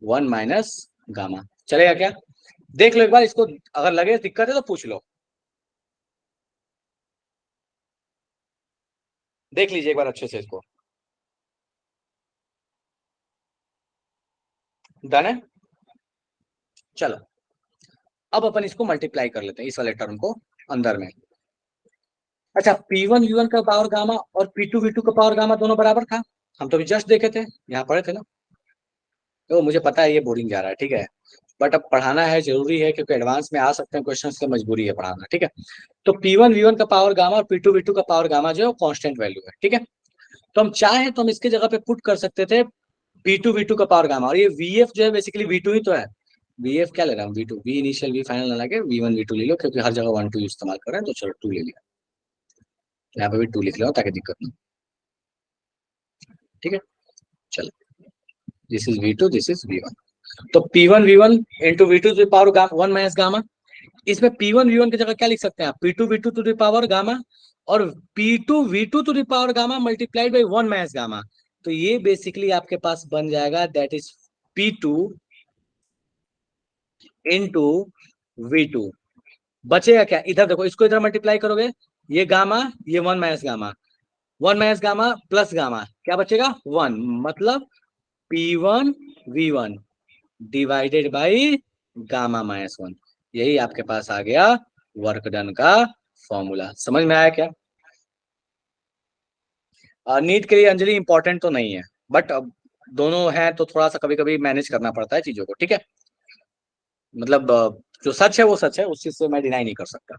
1 minus gamma. चलेगा क्या? देख लो एक बार इसको, अगर लगे दिक्कत है तो पूछ लो, देख लीजिए एक बार अच्छे से इसको। डन है? चलो अब अपन इसको मल्टीप्लाई कर लेते हैं इस वाले टर्म को अंदर में। अच्छा, P1 V1 का पावर गामा और P2 V2 का पावर गामा दोनों बराबर था, हम तो अभी जस्ट देखे थे, यहाँ पढ़े थे ना। तो मुझे पता है ये बोरिंग जा रहा है, ठीक है, बट अब पढ़ाना है, जरूरी है, क्योंकि एडवांस में आ सकते हैं क्वेश्चंस, तो मजबूरी है पढ़ाना। ठीक है, तो P1 V1 का पावर गामा और P2 V2 का पावर गामा जो है कांस्टेंट वैल्यू है। ठीक है, तो हम चाहे तो हम इसके जगह पे पुट कर सकते थे P2 V2 का पावर गामा, और ये VF जो है बेसिकली V2 ही तो है। VF क्या ले रहा हूँ, V2, V initial V final ना लगे, V1 V2 ले लो, क्योंकि हर जगह 1 2 इस्तेमाल कर रहे हैं, तो चलो 2 ले लिया, यहाँ पे भी 2 लिख लो ताकि दिक्कत ना। ठीक है, चलो this is V2, this is V1, तो P1 V1 into V2 to the power 1 minus gamma, इसमें P1 V1 की जगह क्या लिख सकते हैं आप, P2 V2 to the power gamma, और P2 V2 to the power gamma multiplied by 1 minus gamma, तो ये बेसिकली आपके पास बन जाएगा that is P2 into V2। बचेगा क्या, इधर देखो, इसको इधर मल्टीप्लाई करोगे, ये गामा ये 1 minus gamma, 1 minus gamma plus gamma, क्या बचेगा 1, मतलब P1 V1 divided by gamma minus 1। यही आपके पास आ गया वर्क डन का फॉर्मूला। समझ में आया क्या? नीट के लिए अंजलि इंपॉर्टेंट तो नहीं है, बट अब दोनों है तो थोड़ा सा कभी कभी मैनेज करना पड़ता है चीजों को। ठीक है, मतलब जो सच है वो सच है, उस चीज से मैं डिनाई नहीं कर सकता।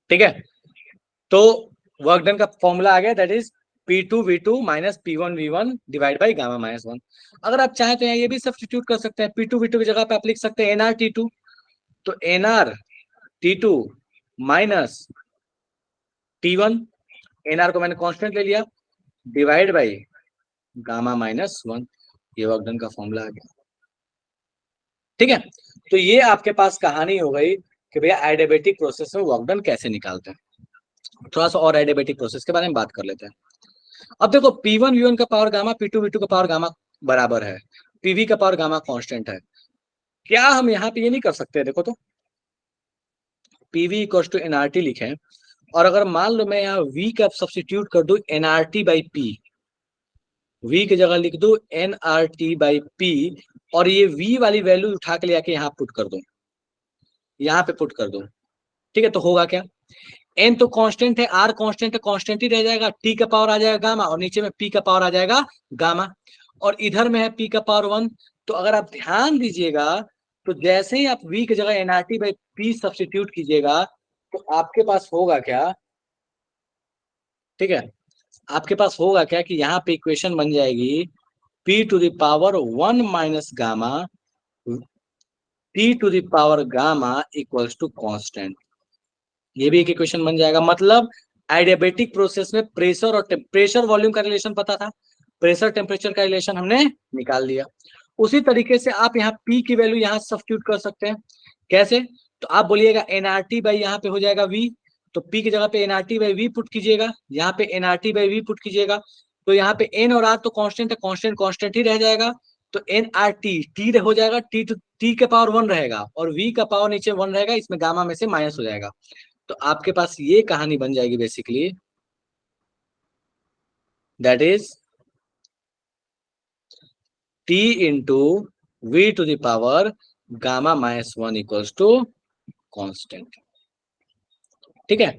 ठीक है, तो वर्क डन का फॉर्मूला आ गया that is P2 V2 minus P1 V1 divide by gamma minus 1। अगर आप चाहें तो यहाँ ये भी सब्स्टिट्यूट कर सकते हैं, P2 V2 की जगह पे आप लिख सकते हैं NR T2, तो NR T2 minus T1, NR को मैंने कांस्टेंट ले लिया, डिवाइड बाई गामा माइनस 1, ये वर्क डन का फॉर्मूला आ गया। ठीक है, तो ये आपके पास कहानी हो गई कि भैया एडियाबेटिक प्रोसेस में वर्क डन कैसे निकालते हैं। थोड़ा सा और एडियाबेटिक प्रोसेस के बारे में बात कर लेते हैं। अब देखो P1 V1 का पावर गामा P2 V2 का पावर गामा बराबर है, PV का पावर गामा कांस्टेंट है, क्या हम यहाँ पे ये नहीं कर सकते, देखो तो PV इक्वल्स टू NRT लिखें, और अगर मान लो मैं यहाँ V का सब्स्टिट्यूट कर दूं NRT बाई P, V की जगह लिख दो NRT बाई P, और ये V वाली वैल्यू उठा के ले आके यहाँ पुट कर दो, यहाँ पे पुट कर दो। ठीक है, तो होगा क्या, N तो कांस्टेंट है, R कांस्टेंट है, कांस्टेंट ही रह जाएगा, T का पावर आ जाएगा गामा, और नीचे में P का पावर आ जाएगा गामा, और इधर में है P का पावर 1। तो अगर आप ध्यान दीजिएगा तो जैसे ही आप V की जगह NRT बाई P सब्स्टिट्यूट कीजिएगा तो आपके पास होगा क्या, ठीक है, आपके पास होगा क्या कि यहाँ पे इक्वेशन बन जाएगी P to the power 1 minus gamma T to the power gamma equals to constant, ये भी एक इक्वेशन बन जाएगा। मतलब एडियाबेटिक प्रोसेस में प्रेशर और प्रेशर वॉल्यूम का रिलेशन पता था, प्रेशर टेम्परेचर का रिलेशन हमने निकाल दिया। उसी तरीके से आप यहाँ P की वैल्यू यहाँ सब्स्टिट्यूट कर सकते हैं, कैसे, तो आप बोलिएगा NRT बाई यहाँ पे हो जाएगा V, तो P की जगह पे NRT बाई V पुट कीजिएगा, यहाँ पे NRT बाई V पुट कीजिएगा, तो यहाँ पे N और R तो कांस्टेंट है, कांस्टेंट कांस्टेंट ही रह जाएगा, तो एन आर टी, टी हो जाएगा, टी टू टी के पावर 1 रहेगा और वी का पावर नीचे 1 रहेगा, इसमें गामा में से माइनस हो जाएगा। तो आपके पास ये कहानी बन जाएगी basically, that is T into V to the power gamma minus 1 equals to constant. ठीक है,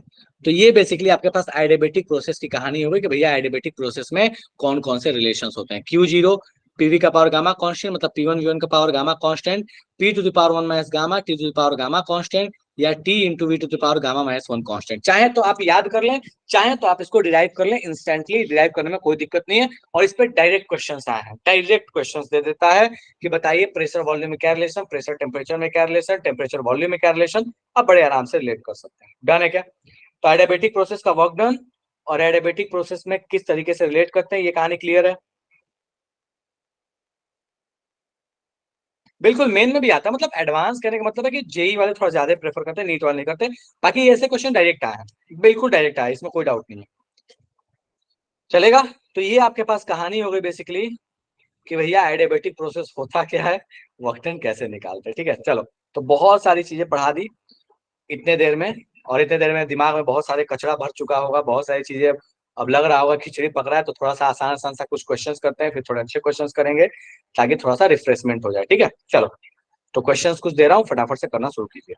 तो ये बेसिकली आपके पास एडियाबेटिक प्रोसेस की कहानी होगी कि भैया एडियाबेटिक प्रोसेस में कौन कौन से रिलेशंस होते हैं। Q0 पीवी का पावर गामा कांस्टेंट, मतलब P1 V1 का power gamma constant, P to the power 1 minus gamma, T to the power gamma constant, या T into V to the power gamma minus 1 constant. चाहे तो आप याद कर लें, चाहे तो आप इसको डिराइव कर लें, इंस्टेंटली डिराइव करने में कोई दिक्कत नहीं है। और इस पर डायरेक्ट क्वेश्चन आए हैं, डायरेक्ट क्वेश्चन दे देता है कि बताइए प्रेशर वॉल्यूम में क्या रिलेशन, प्रेशर टेम्परेचर में क्या रिलेशन, टेम्परेचर वॉल्यूम में क्या रिलेशन। आप बड़े आराम से रिलेट कर सकते हैं। डन है क्या? तो एडियाबेटिक प्रोसेस का वर्क डन, और एडियाबेटिक प्रोसेस में किस तरीके से रिलेट करते हैं ये कहानी क्लियर है। बिल्कुल मेन में भी आता है, मतलब एडवांस करने का मतलब है कि जेई वाले थोड़ा ज्यादा प्रेफर करते हैं, नीट वाले नहीं करते। बाकी ऐसे क्वेश्चन डायरेक्ट आए हैं, बिल्कुल डायरेक्ट आए, इसमें कोई डाउट नहीं है, चलेगा। तो ये आपके पास कहानी हो गई बेसिकली कि भैया एडियाबेटिक प्रोसेस होता क्या है, वर्क डन कैसे निकालते हैं। ठीक है, चलो। तो बहुत सारी चीजें पढ़ा दी इतने देर में, और इतने देर में दिमाग में बहुत सारे कचरा भर चुका होगा, बहुत सारी चीजें अब लग रहा होगा खिचड़ी पक रहा है। तो थोड़ा सा आसान आसान सा कुछ क्वेश्चंस करते हैं, फिर थोड़े अच्छे क्वेश्चंस करेंगे ताकि थोड़ा सा रिफ्रेशमेंट हो जाए। ठीक है, चलो। तो क्वेश्चंस कुछ दे रहा हूँ, फटाफट से करना शुरू कीजिए।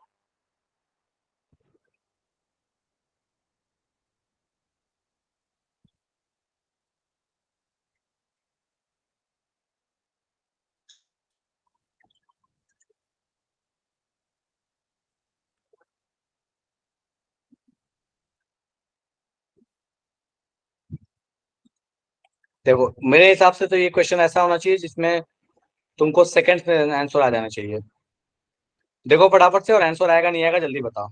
देखो मेरे हिसाब से तो ये क्वेश्चन ऐसा होना चाहिए जिसमें तुमको सेकंड में आंसर आ जाना चाहिए। देखो फटाफट से, और आंसर आएगा नहीं आएगा जल्दी बताओ।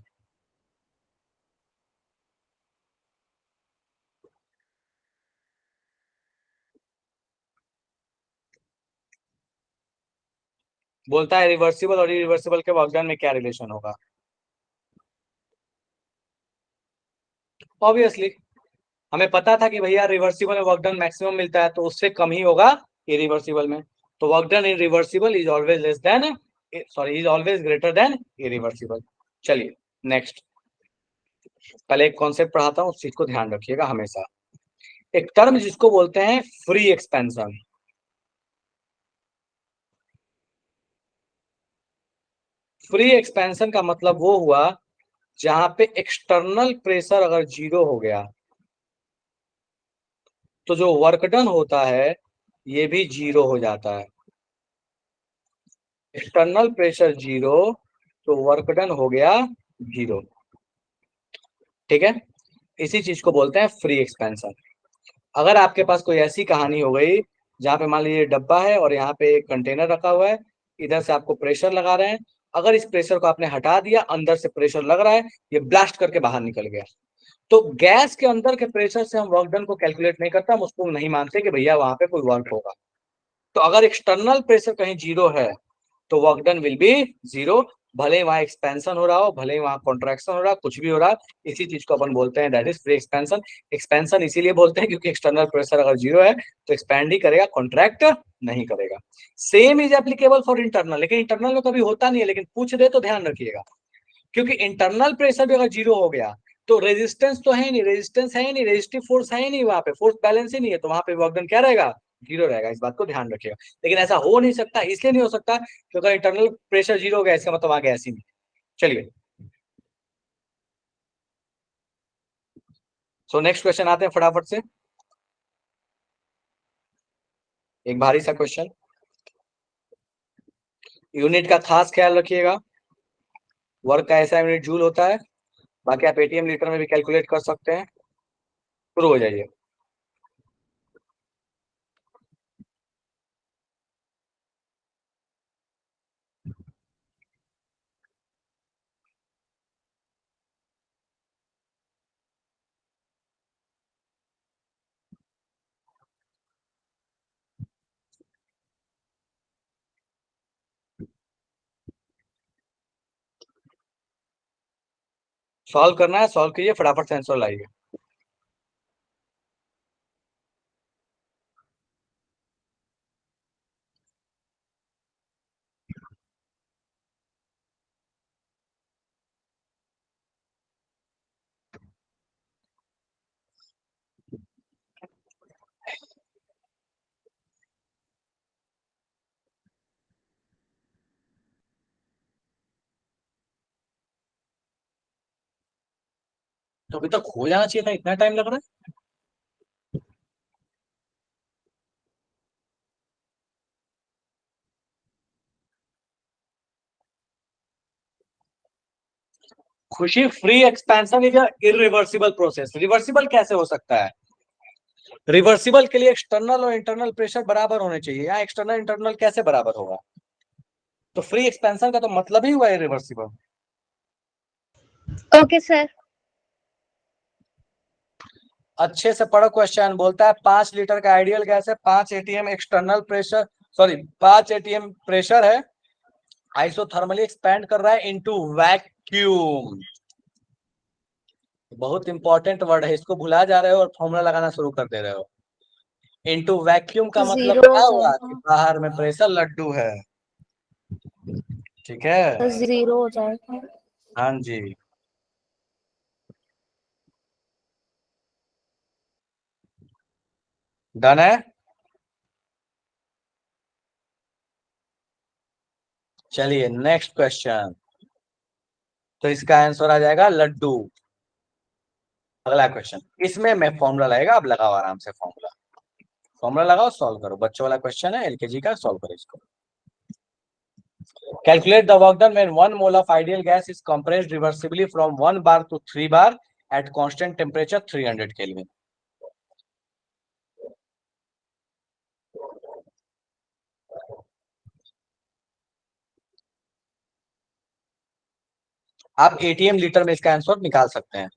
बोलता है रिवर्सिबल और इरिवर्सिबल के वर्क डन में क्या रिलेशन होगा। ऑब्वियसली हमें पता था कि भैया रिवर्सिबल में वर्क डन मैक्सिमम मिलता है, तो उससे कम ही होगा इरिवर्सिबल में। तो work done in reversible is always less than, sorry, is always greater than irreversible. चलिए नेक्स्ट। पहले एक कॉन्सेप्ट पढ़ाता हूँ, उस चीज को ध्यान रखिएगा हमेशा। एक टर्म जिसको बोलते हैं फ्री एक्सपेंशन। फ्री एक्सपेंशन का मतलब वो हुआ जहां पे एक्सटर्नल प्रेशर अगर जीरो हो गया तो जो वर्क डन होता है ये भी जीरो हो जाता है। एक्सटर्नल प्रेशर जीरो तो वर्क डन हो गया जीरो। ठीक है, इसी चीज को बोलते हैं फ्री एक्सपेंशन। अगर आपके पास कोई ऐसी कहानी हो गई जहां पे मान लीजिए डब्बा है और यहाँ पे एक कंटेनर रखा हुआ है, इधर से आपको प्रेशर लगा रहे हैं, अगर इस प्रेशर को आपने हटा दिया, अंदर से प्रेशर लग रहा है, ये ब्लास्ट करके बाहर निकल गया, तो गैस के अंदर के प्रेशर से हम वर्क डन को कैलकुलेट नहीं करता, हम उसको नहीं मानते कि भैया वहां पे कोई वर्क होगा। तो अगर एक्सटर्नल प्रेशर कहीं जीरो है तो work done will be zero, भले ही वहां एक्सपेंशन हो रहा हो, भले ही वहां कॉन्ट्रैक्शन हो रहा हो, कुछ भी हो रहा है, इसी चीज को अपन बोलते हैं that is free expansion. Expansion इसीलिए बोलते हैं क्योंकि एक्सटर्नल प्रेशर अगर जीरो है तो एक्सपैंड ही करेगा, कॉन्ट्रैक्ट नहीं करेगा। Same is applicable for internal, लेकिन इंटरनल में कभी होता नहीं है, लेकिन पूछ दे तो ध्यान रखिएगा, क्योंकि इंटरनल प्रेशर भी अगर जीरो हो गया तो रेजिस्टेंस तो है नहीं, रेजिस्टेंस है ही नहीं, रेजिस्टिव फोर्स है ही नहीं, वहां पे फोर्स बैलेंस ही नहीं है, तो वहां पे वर्क डन क्या रहेगा, जीरो रहेगा। इस बात को ध्यान रखिएगा। लेकिन ऐसा हो नहीं सकता, इसलिए नहीं हो सकता क्योंकि अगर इंटरनल प्रेशर जीरो हो गया इसका मतलब आगे ऐसी नहीं। चलिए, सो नेक्स्ट क्वेश्चन आते हैं फटाफट से। एक भारी सा क्वेश्चन, यूनिट का खास ख्याल रखिएगा। वर्क का ऐसा यूनिट जूल होता है, बाकी आप एटीएम लीटर में भी कैलकुलेट कर सकते हैं। शुरू हो जाइए। सॉल्व करना है, सॉल्व कीजिए, फटाफट से आंसर लाइए। तो अभी तक हो जाना चाहिए था, इतना टाइम लग रहा है। खुशी, free expansion is irreversible process. Reversible कैसे हो सकता है? रिवर्सिबल के लिए एक्सटर्नल और इंटरनल प्रेशर बराबर होने चाहिए, यहाँ एक्सटर्नल इंटरनल कैसे बराबर होगा? तो फ्री एक्सपेंशन का तो मतलब ही हुआ इरिवर्सिबल। Okay sir. अच्छे से पढ़ो क्वेश्चन। बोलता है 5 लीटर का आइडियल गैस है, 5 atm external pressure, sorry 5 atm pressure है, आइसोथर्मली एक्सपैंड कर रहा है इनटू वैक्यूम। बहुत इंपॉर्टेंट वर्ड है, इसको भुला जा रहे हो और फॉर्मूला लगाना शुरू कर दे रहे हो। इनटू वैक्यूम का मतलब जीरो हो क्या हुआ कि जाएगा। बाहर में प्रेशर लड्डू है। ठीक है, जीरो हो जाएगा। हाँ जी। डन है। चलिए नेक्स्ट क्वेश्चन। तो इसका आंसर आ जाएगा लड्डू। अगला क्वेश्चन, इसमें मैं फॉर्मूला लगेगा, अब लगाओ आराम से फॉर्मूला। फॉर्मूला लगाओ, सॉल्व करो। बच्चों वाला क्वेश्चन है, एलकेजी का, सॉल्व करो इसको। Calculate the work done when 1 mole of ideal gas is compressed reversibly from 1 bar to 3 bar at constant temperature 300 Kelvin. आप एटीएम लीटर में इसका आंसर निकाल सकते हैं।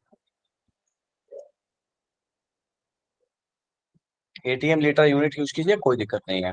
एटीएम लीटर यूनिट यूज कीजिए, कोई दिक्कत नहीं है।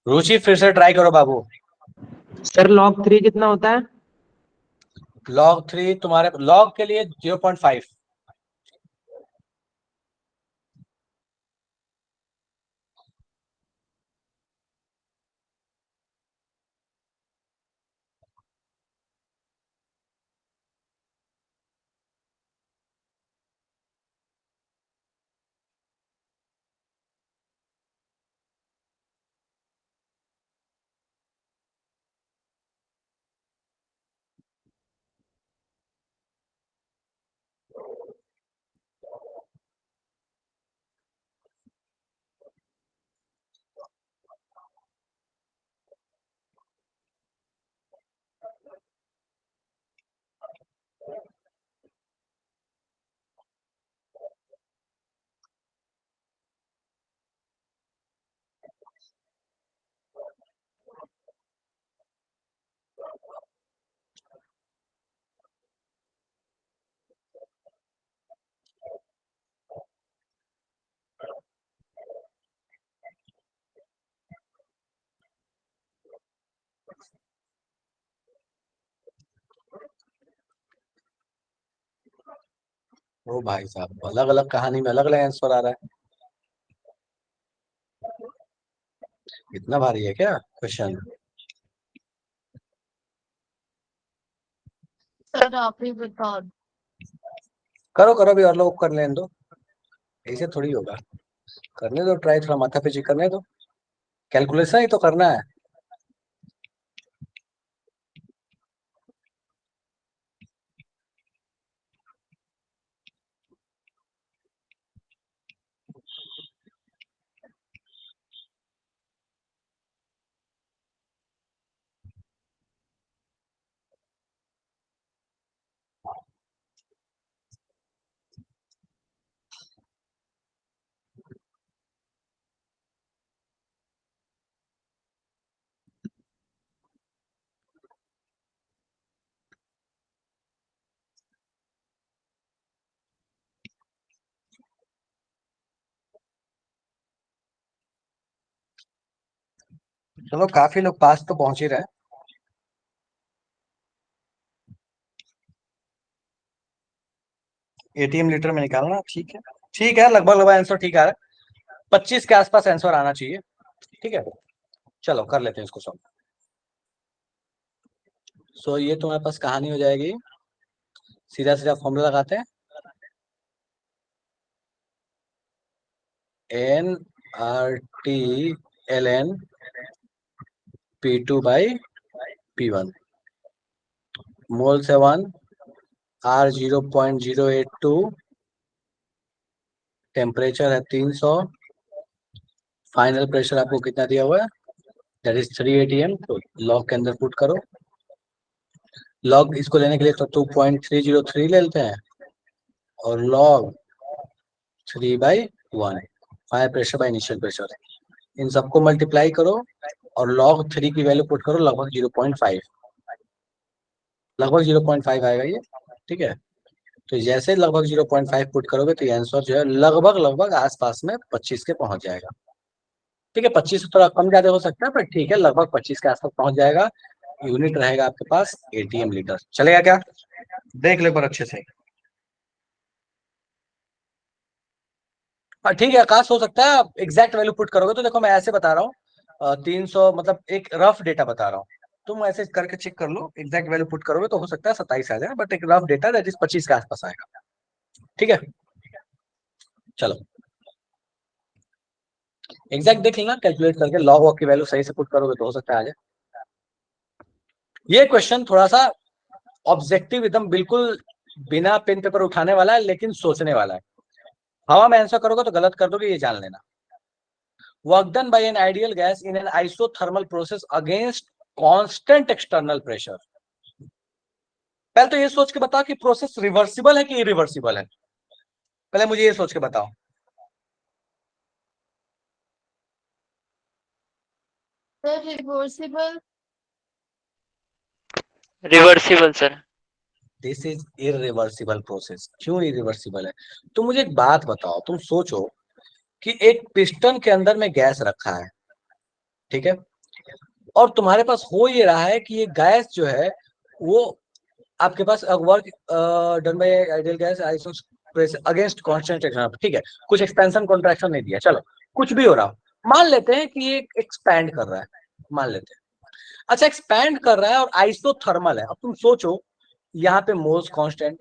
रुचि फिर से ट्राई करो बाबू। सर log 3 कितना होता है? लॉग 3 तुम्हारे लॉग के लिए 0.5। ओ भाई साहब, अलग अलग कहानी में अलग अलग आंसर आ रहा है। इतना भारी है क्या क्वेश्चन? सर आप ही बता दो। करो करो, भी और लोग कर लेने दो, ऐसे थोड़ी होगा। करने दो ट्राई, थोड़ा माथा पीछे करने दो, कैलकुलेशन ही तो करना है। चलो काफी लोग पास तो पहुंच ही रहे। एटीएम लीटर में निकालना, ठीक है, ठीक है, लगभग लगभग आंसर ठीक आ रहा है, 25 के आसपास आंसर आना चाहिए, ठीक है। चलो कर लेते हैं इसको सॉल्व। सो ये तुम्हारे पास कहानी हो जाएगी, सीधा सीधा फॉर्मूला लगाते हैं, n R T L n P2/P1, mole से 1, R 0.082, टेम्परेचर है 300, फाइनल प्रेशर आपको कितना दिया हुआ है, दैट इज 3 atm। तो लॉग के अंदर पुट करो, लॉग इसको लेने के लिए तो 2.303 ले लेते हैं, और log 3/1, final pressure by initial pressure, इन सबको मल्टीप्लाई करो और लॉग 3 की वैल्यू पुट करो, लगभग 0.5, लगभग 0.5 आएगा ये, ठीक है। तो जैसे लगभग 0.5 पुट करोगे तो ये आंसर जो है लगभग लगभग आसपास में 25 के पहुंच जाएगा, ठीक है। 25 से थोड़ा कम ज्यादा हो सकता है, पर ठीक है, लगभग 25 के आसपास पहुंच जाएगा। यूनिट रहेगा आपके पास एटीएम लीटर, चलेगा क्या? देख लो पर अच्छे से। ठीक है, आकाश, हो सकता है आप एग्जैक्ट वैल्यू पुट करोगे, तो देखो मैं ऐसे बता रहा हूँ, 300 मतलब एक रफ डेटा बता रहा हूँ, तुम ऐसे करके चेक कर लो, एग्जैक्ट वैल्यू पुट करोगे तो हो सकता है 27 आ जाए, बट एक रफ डेटा दैट इज 25 के आसपास आएगा, ठीक है। चलो एग्जैक्ट देख लेना, कैलकुलेट करके लॉग वॉग की वैल्यू सही से पुट करोगे तो हो सकता है आ जाए। ये क्वेश्चन थोड़ा सा ऑब्जेक्टिव, एकदम बिल्कुल बिना पेन पेपर उठाने वाला है, लेकिन सोचने वाला है। हवा में आंसर करोगे तो गलत कर दोगे, ये जान लेना। Work done bye an ideal gas in an isothermal process against constant external pressure. पहले तो ये सोच के बताओ कि प्रोसेस रिवर्सिबल है कि इरिवर्सिबल है, पहले मुझे ये सोच के बताओ। Sir, reversible. Reversible sir. This is irreversible process. क्यों इरिवर्सिबल है? तुम मुझे एक बात बताओ, तुम सोचो कि एक पिस्टन के अंदर में गैस रखा है, ठीक है, और तुम्हारे पास हो ये रहा है कि ये गैस जो है वो आपके पास work done by ideal gas आइसोप्रेस अगेंस्ट कांस्टेंट एक्सटर्नल, ठीक है, कुछ एक्सपेंशन कॉन्ट्रैक्शन नहीं दिया, चलो कुछ भी हो रहा हो, मान लेते हैं कि ये एक्सपैंड कर रहा है, मान लेते हैं। अच्छा, एक्सपैंड कर रहा है और आइसोथर्मल है। अब तुम सोचो, यहाँ पे मोल्स कांस्टेंट,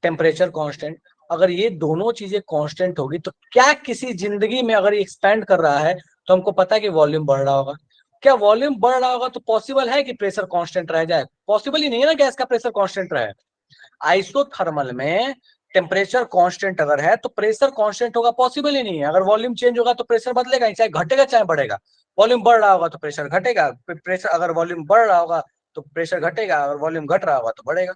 टेम्परेचर कांस्टेंट, अगर ये दोनों चीजें कांस्टेंट होगी तो क्या किसी जिंदगी में अगर ये एक्सपैंड कर रहा है तो हमको पता है कि वॉल्यूम बढ़ रहा होगा। क्या वॉल्यूम बढ़ रहा होगा तो पॉसिबल है कि प्रेशर कांस्टेंट रह जाए? पॉसिबल ही नहीं है ना गैस का प्रेशर कांस्टेंट रहे। आइसोथर्मल में टेम्परेचर कांस्टेंट अगर है तो प्रेशर कांस्टेंट होगा, पॉसिबल ही नहीं है। अगर वॉल्यूम चेंज होगा तो प्रेशर बदलेगा ही, चाहे घटेगा चाहे बढ़ेगा। वॉल्यूम बढ़ रहा होगा तो प्रेशर घटेगा, प्रेशर अगर वॉल्यूम बढ़ रहा होगा तो प्रेशर घटेगा, अगर वॉल्यूम घट रहा होगा तो बढ़ेगा।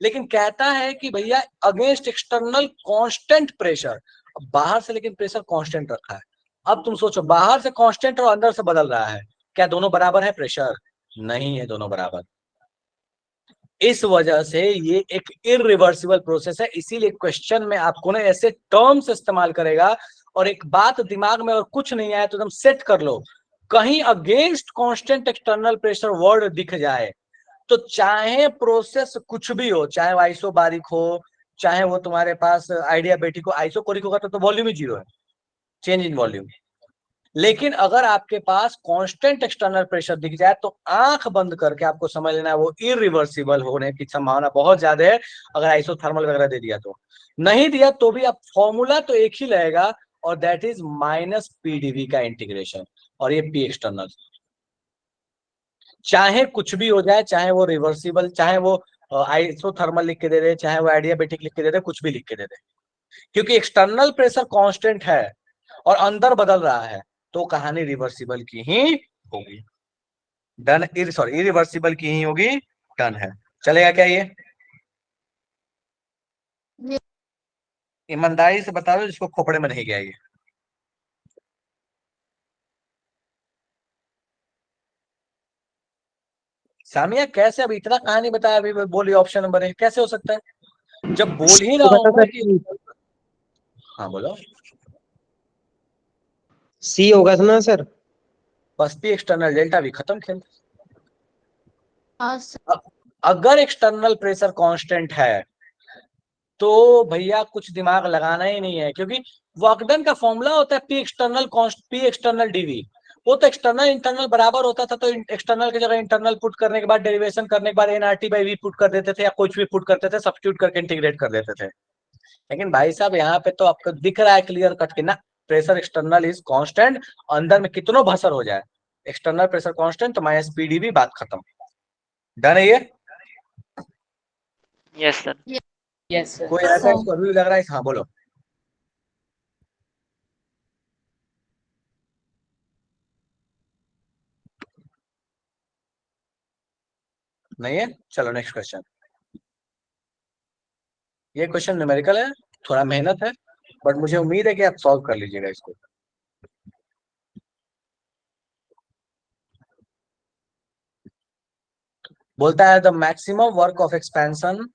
लेकिन कहता है कि भैया अगेंस्ट एक्सटर्नल कांस्टेंट प्रेशर, बाहर से लेकिन प्रेशर कांस्टेंट रखा है। अब तुम सोचो, बाहर से कांस्टेंट और अंदर से बदल रहा है, क्या दोनों बराबर है प्रेशर? नहीं है दोनों बराबर। इस वजह से ये एक इरिवर्सिबल प्रोसेस है, इसीलिए क्वेश्चन में आपको ना ऐसे टर्म्स इस्तेमाल करेगा। और एक बात दिमाग में और कुछ नहीं आया तो एकदम सेट कर लो, कहीं against constant external pressure word दिख जाए तो चाहे प्रोसेस कुछ भी हो, चाहे वो आइसोबारिक हो, चाहे वो तुम्हारे पास आइडियाबेटिक हो, आइसोकोरिक होगा तो वॉल्यूम ही जीरो है, चेंज इन वॉल्यूम। लेकिन अगर आपके पास कांस्टेंट एक्सटर्नल प्रेशर दिख जाए तो आंख बंद करके आपको समझ लेना है वो इरिवर्सिबल होने की संभावना बहुत ज्यादा है, अगर आइसोथर्मल वगैरह दे दिया तो। नहीं दिया तो भी आप फॉर्मूला तो एक ही रहेगा, और दैट इज माइनस पीडीवी का इंटीग्रेशन, और ये पी एक्सटर्नल। चाहे कुछ भी हो जाए, चाहे वो रिवर्सिबल, चाहे वो आइसोथर्मल लिख के दे दे, चाहे वो आइडियाबेटिक लिख के दे दे, कुछ भी लिख के दे दे, क्योंकि एक्सटर्नल प्रेशर कांस्टेंट है और अंदर बदल रहा है तो कहानी रिवर्सिबल की ही होगी, डन, सॉरी इरिवर्सिबल की ही होगी, डन है। चलेगा क्या ये? Yes. ईमानदारी से बता दो जिसको खोपड़े में नहीं गया ये। सामिया कैसे? अब इतना कहानी बताया, अभी बोलिए ऑप्शन नंबर है, कैसे हो सकता है जब बोल ही रहा होगा हूं था मैं सर, कि। हाँ बोलो। सी होगा ना सर? बस पी एक्सटर्नल डेल्टा भी खत्म खेल। Yes. अगर एक्सटर्नल प्रेशर कांस्टेंट है तो भैया कुछ दिमाग लगाना ही नहीं है, क्योंकि वर्क डन का फॉर्मूला होता है पी एक्सटर्नल डीवी। वो तो एक्सटर्नल इंटरनल बराबर होता था, तो एक्सटर्नल की जगह इंटरनल पुट करने के बाद डेरिवेशन करने के बाद एनआरटी बाई वी पुट कर देते थे, या कुछ भी पुट करते थे, सब्स्टिट्यूट करके इंटीग्रेट कर देते थे। लेकिन भाई साहब यहाँ पे तो आपको दिख रहा है क्लियर कट के ना, प्रेशर एक्सटर्नल इज कांस्टेंट, अंदर में कितनो भसर हो जाए, एक्सटर्नल प्रेशर कांस्टेंट तो माइनस पीडीवी, बात खत्म। डन है ये? Yes sir. Yes, sir. कोई ऐसा इसको अभी भी लग रहा है? हाँ बोलो। नहीं है? चलो नेक्स्ट क्वेश्चन। ये क्वेश्चन न्यूमेरिकल है, थोड़ा मेहनत है, बट मुझे उम्मीद है कि आप सॉल्व कर लीजिएगा इसको। बोलता है the maximum work of expansion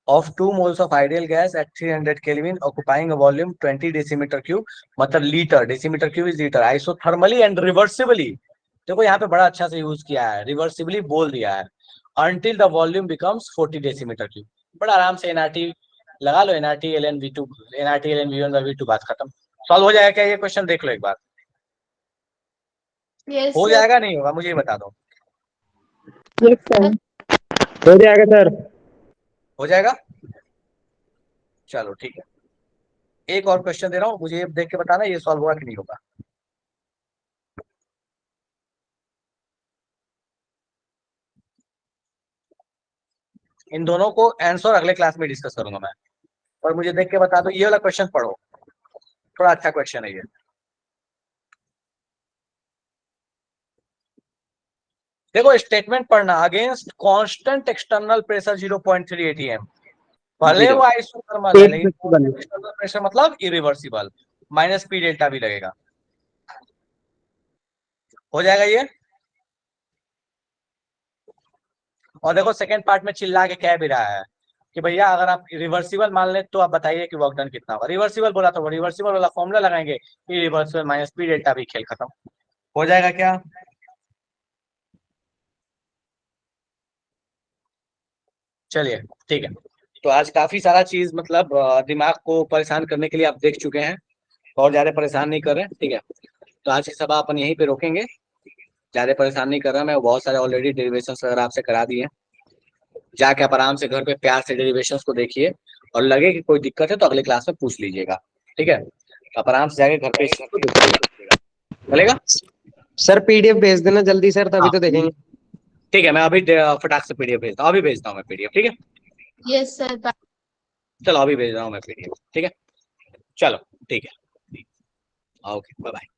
of 2 moles of ideal gas at 300 Kelvin occupying a volume 20 decimeter cube, मतलब litre, decimetre cube is litre, isothermally and reversibly. देखो यहाँ पे बड़ा अच्छा से यूज किया है, रिवर्सिबली बोल दिया है, until the volume becomes 40 decimeter cube। बड़ा आराम से एनआरटी लगा लो, NRT ln v2 NRT ln v1 by v2, बात खत्म। सॉल्व हो जाएगा क्या ये क्वेश्चन? देख लो एक बार, Yes, हो sir. जाएगा नहीं होगा मुझे ये बता दो। हो जाएगा सर। हो जाएगा, चलो ठीक है। एक और क्वेश्चन दे रहा हूँ, मुझे ये देख के बताना ये सॉल्व होगा कि नहीं होगा। इन दोनों को आंसर अगले क्लास में डिस्कस करूंगा मैं, और मुझे देख के बता दो। ये वाला क्वेश्चन पढ़ो, थोड़ा अच्छा क्वेश्चन है ये। देखो स्टेटमेंट पढ़ना, against constant external pressure 0.3 atm, भले वो आइसोथर्मल है लेकिन एक्सटर्नल प्रेशर मतलब इरिवर्सिबल, माइनस पी डेल्टा भी लगेगा। हो जाएगा ये? और देखो सेकंड पार्ट में चिल्ला के कह भी रहा है कि भैया अगर आप रिवर्सिबल मान ले तो आप बताइए कि वर्क डन कितना होगा। रिवर्सिबल बोला तो रिवर्सिबल वाला फॉर्मूला लगाएंगे, इरिवर्सिबल माइनस पी डेल्टा भी, खेल खत्म। हो जाएगा क्या? चलिए ठीक है। तो आज काफी सारा चीज मतलब दिमाग को परेशान करने के लिए आप देख चुके हैं, और ज्यादा परेशान नहीं कर रहे हैं, ठीक है। तो आज की सभा अपन यहीं पे रोकेंगे, ज्यादा परेशान नहीं कर रहा मैं, बहुत सारे ऑलरेडी डेरिवेशन वगैरह आपसे करा दिए हैं। जाके आप आराम से घर पे प्यार से डेरिवेशन को देखिए, और लगे कि कोई दिक्कत है तो अगले क्लास में पूछ लीजिएगा, ठीक है। आप आराम से जाके घर पे इस चीज को देखिएगा, चलेगा? सर पीडीएफ भेज देना जल्दी सर, तभी हाँ। तो देखेंगे। ठीक है, मैं अभी फटाक से पीडीएफ भेजता हूँ, अभी भेजता हूँ मैं पीडीएफ, ठीक है। Yes, sir. Bye. चलो अभी भेज रहा हूँ मैं पीडीएफ, ठीक है। चलो ठीक है, ओके बाय बाय।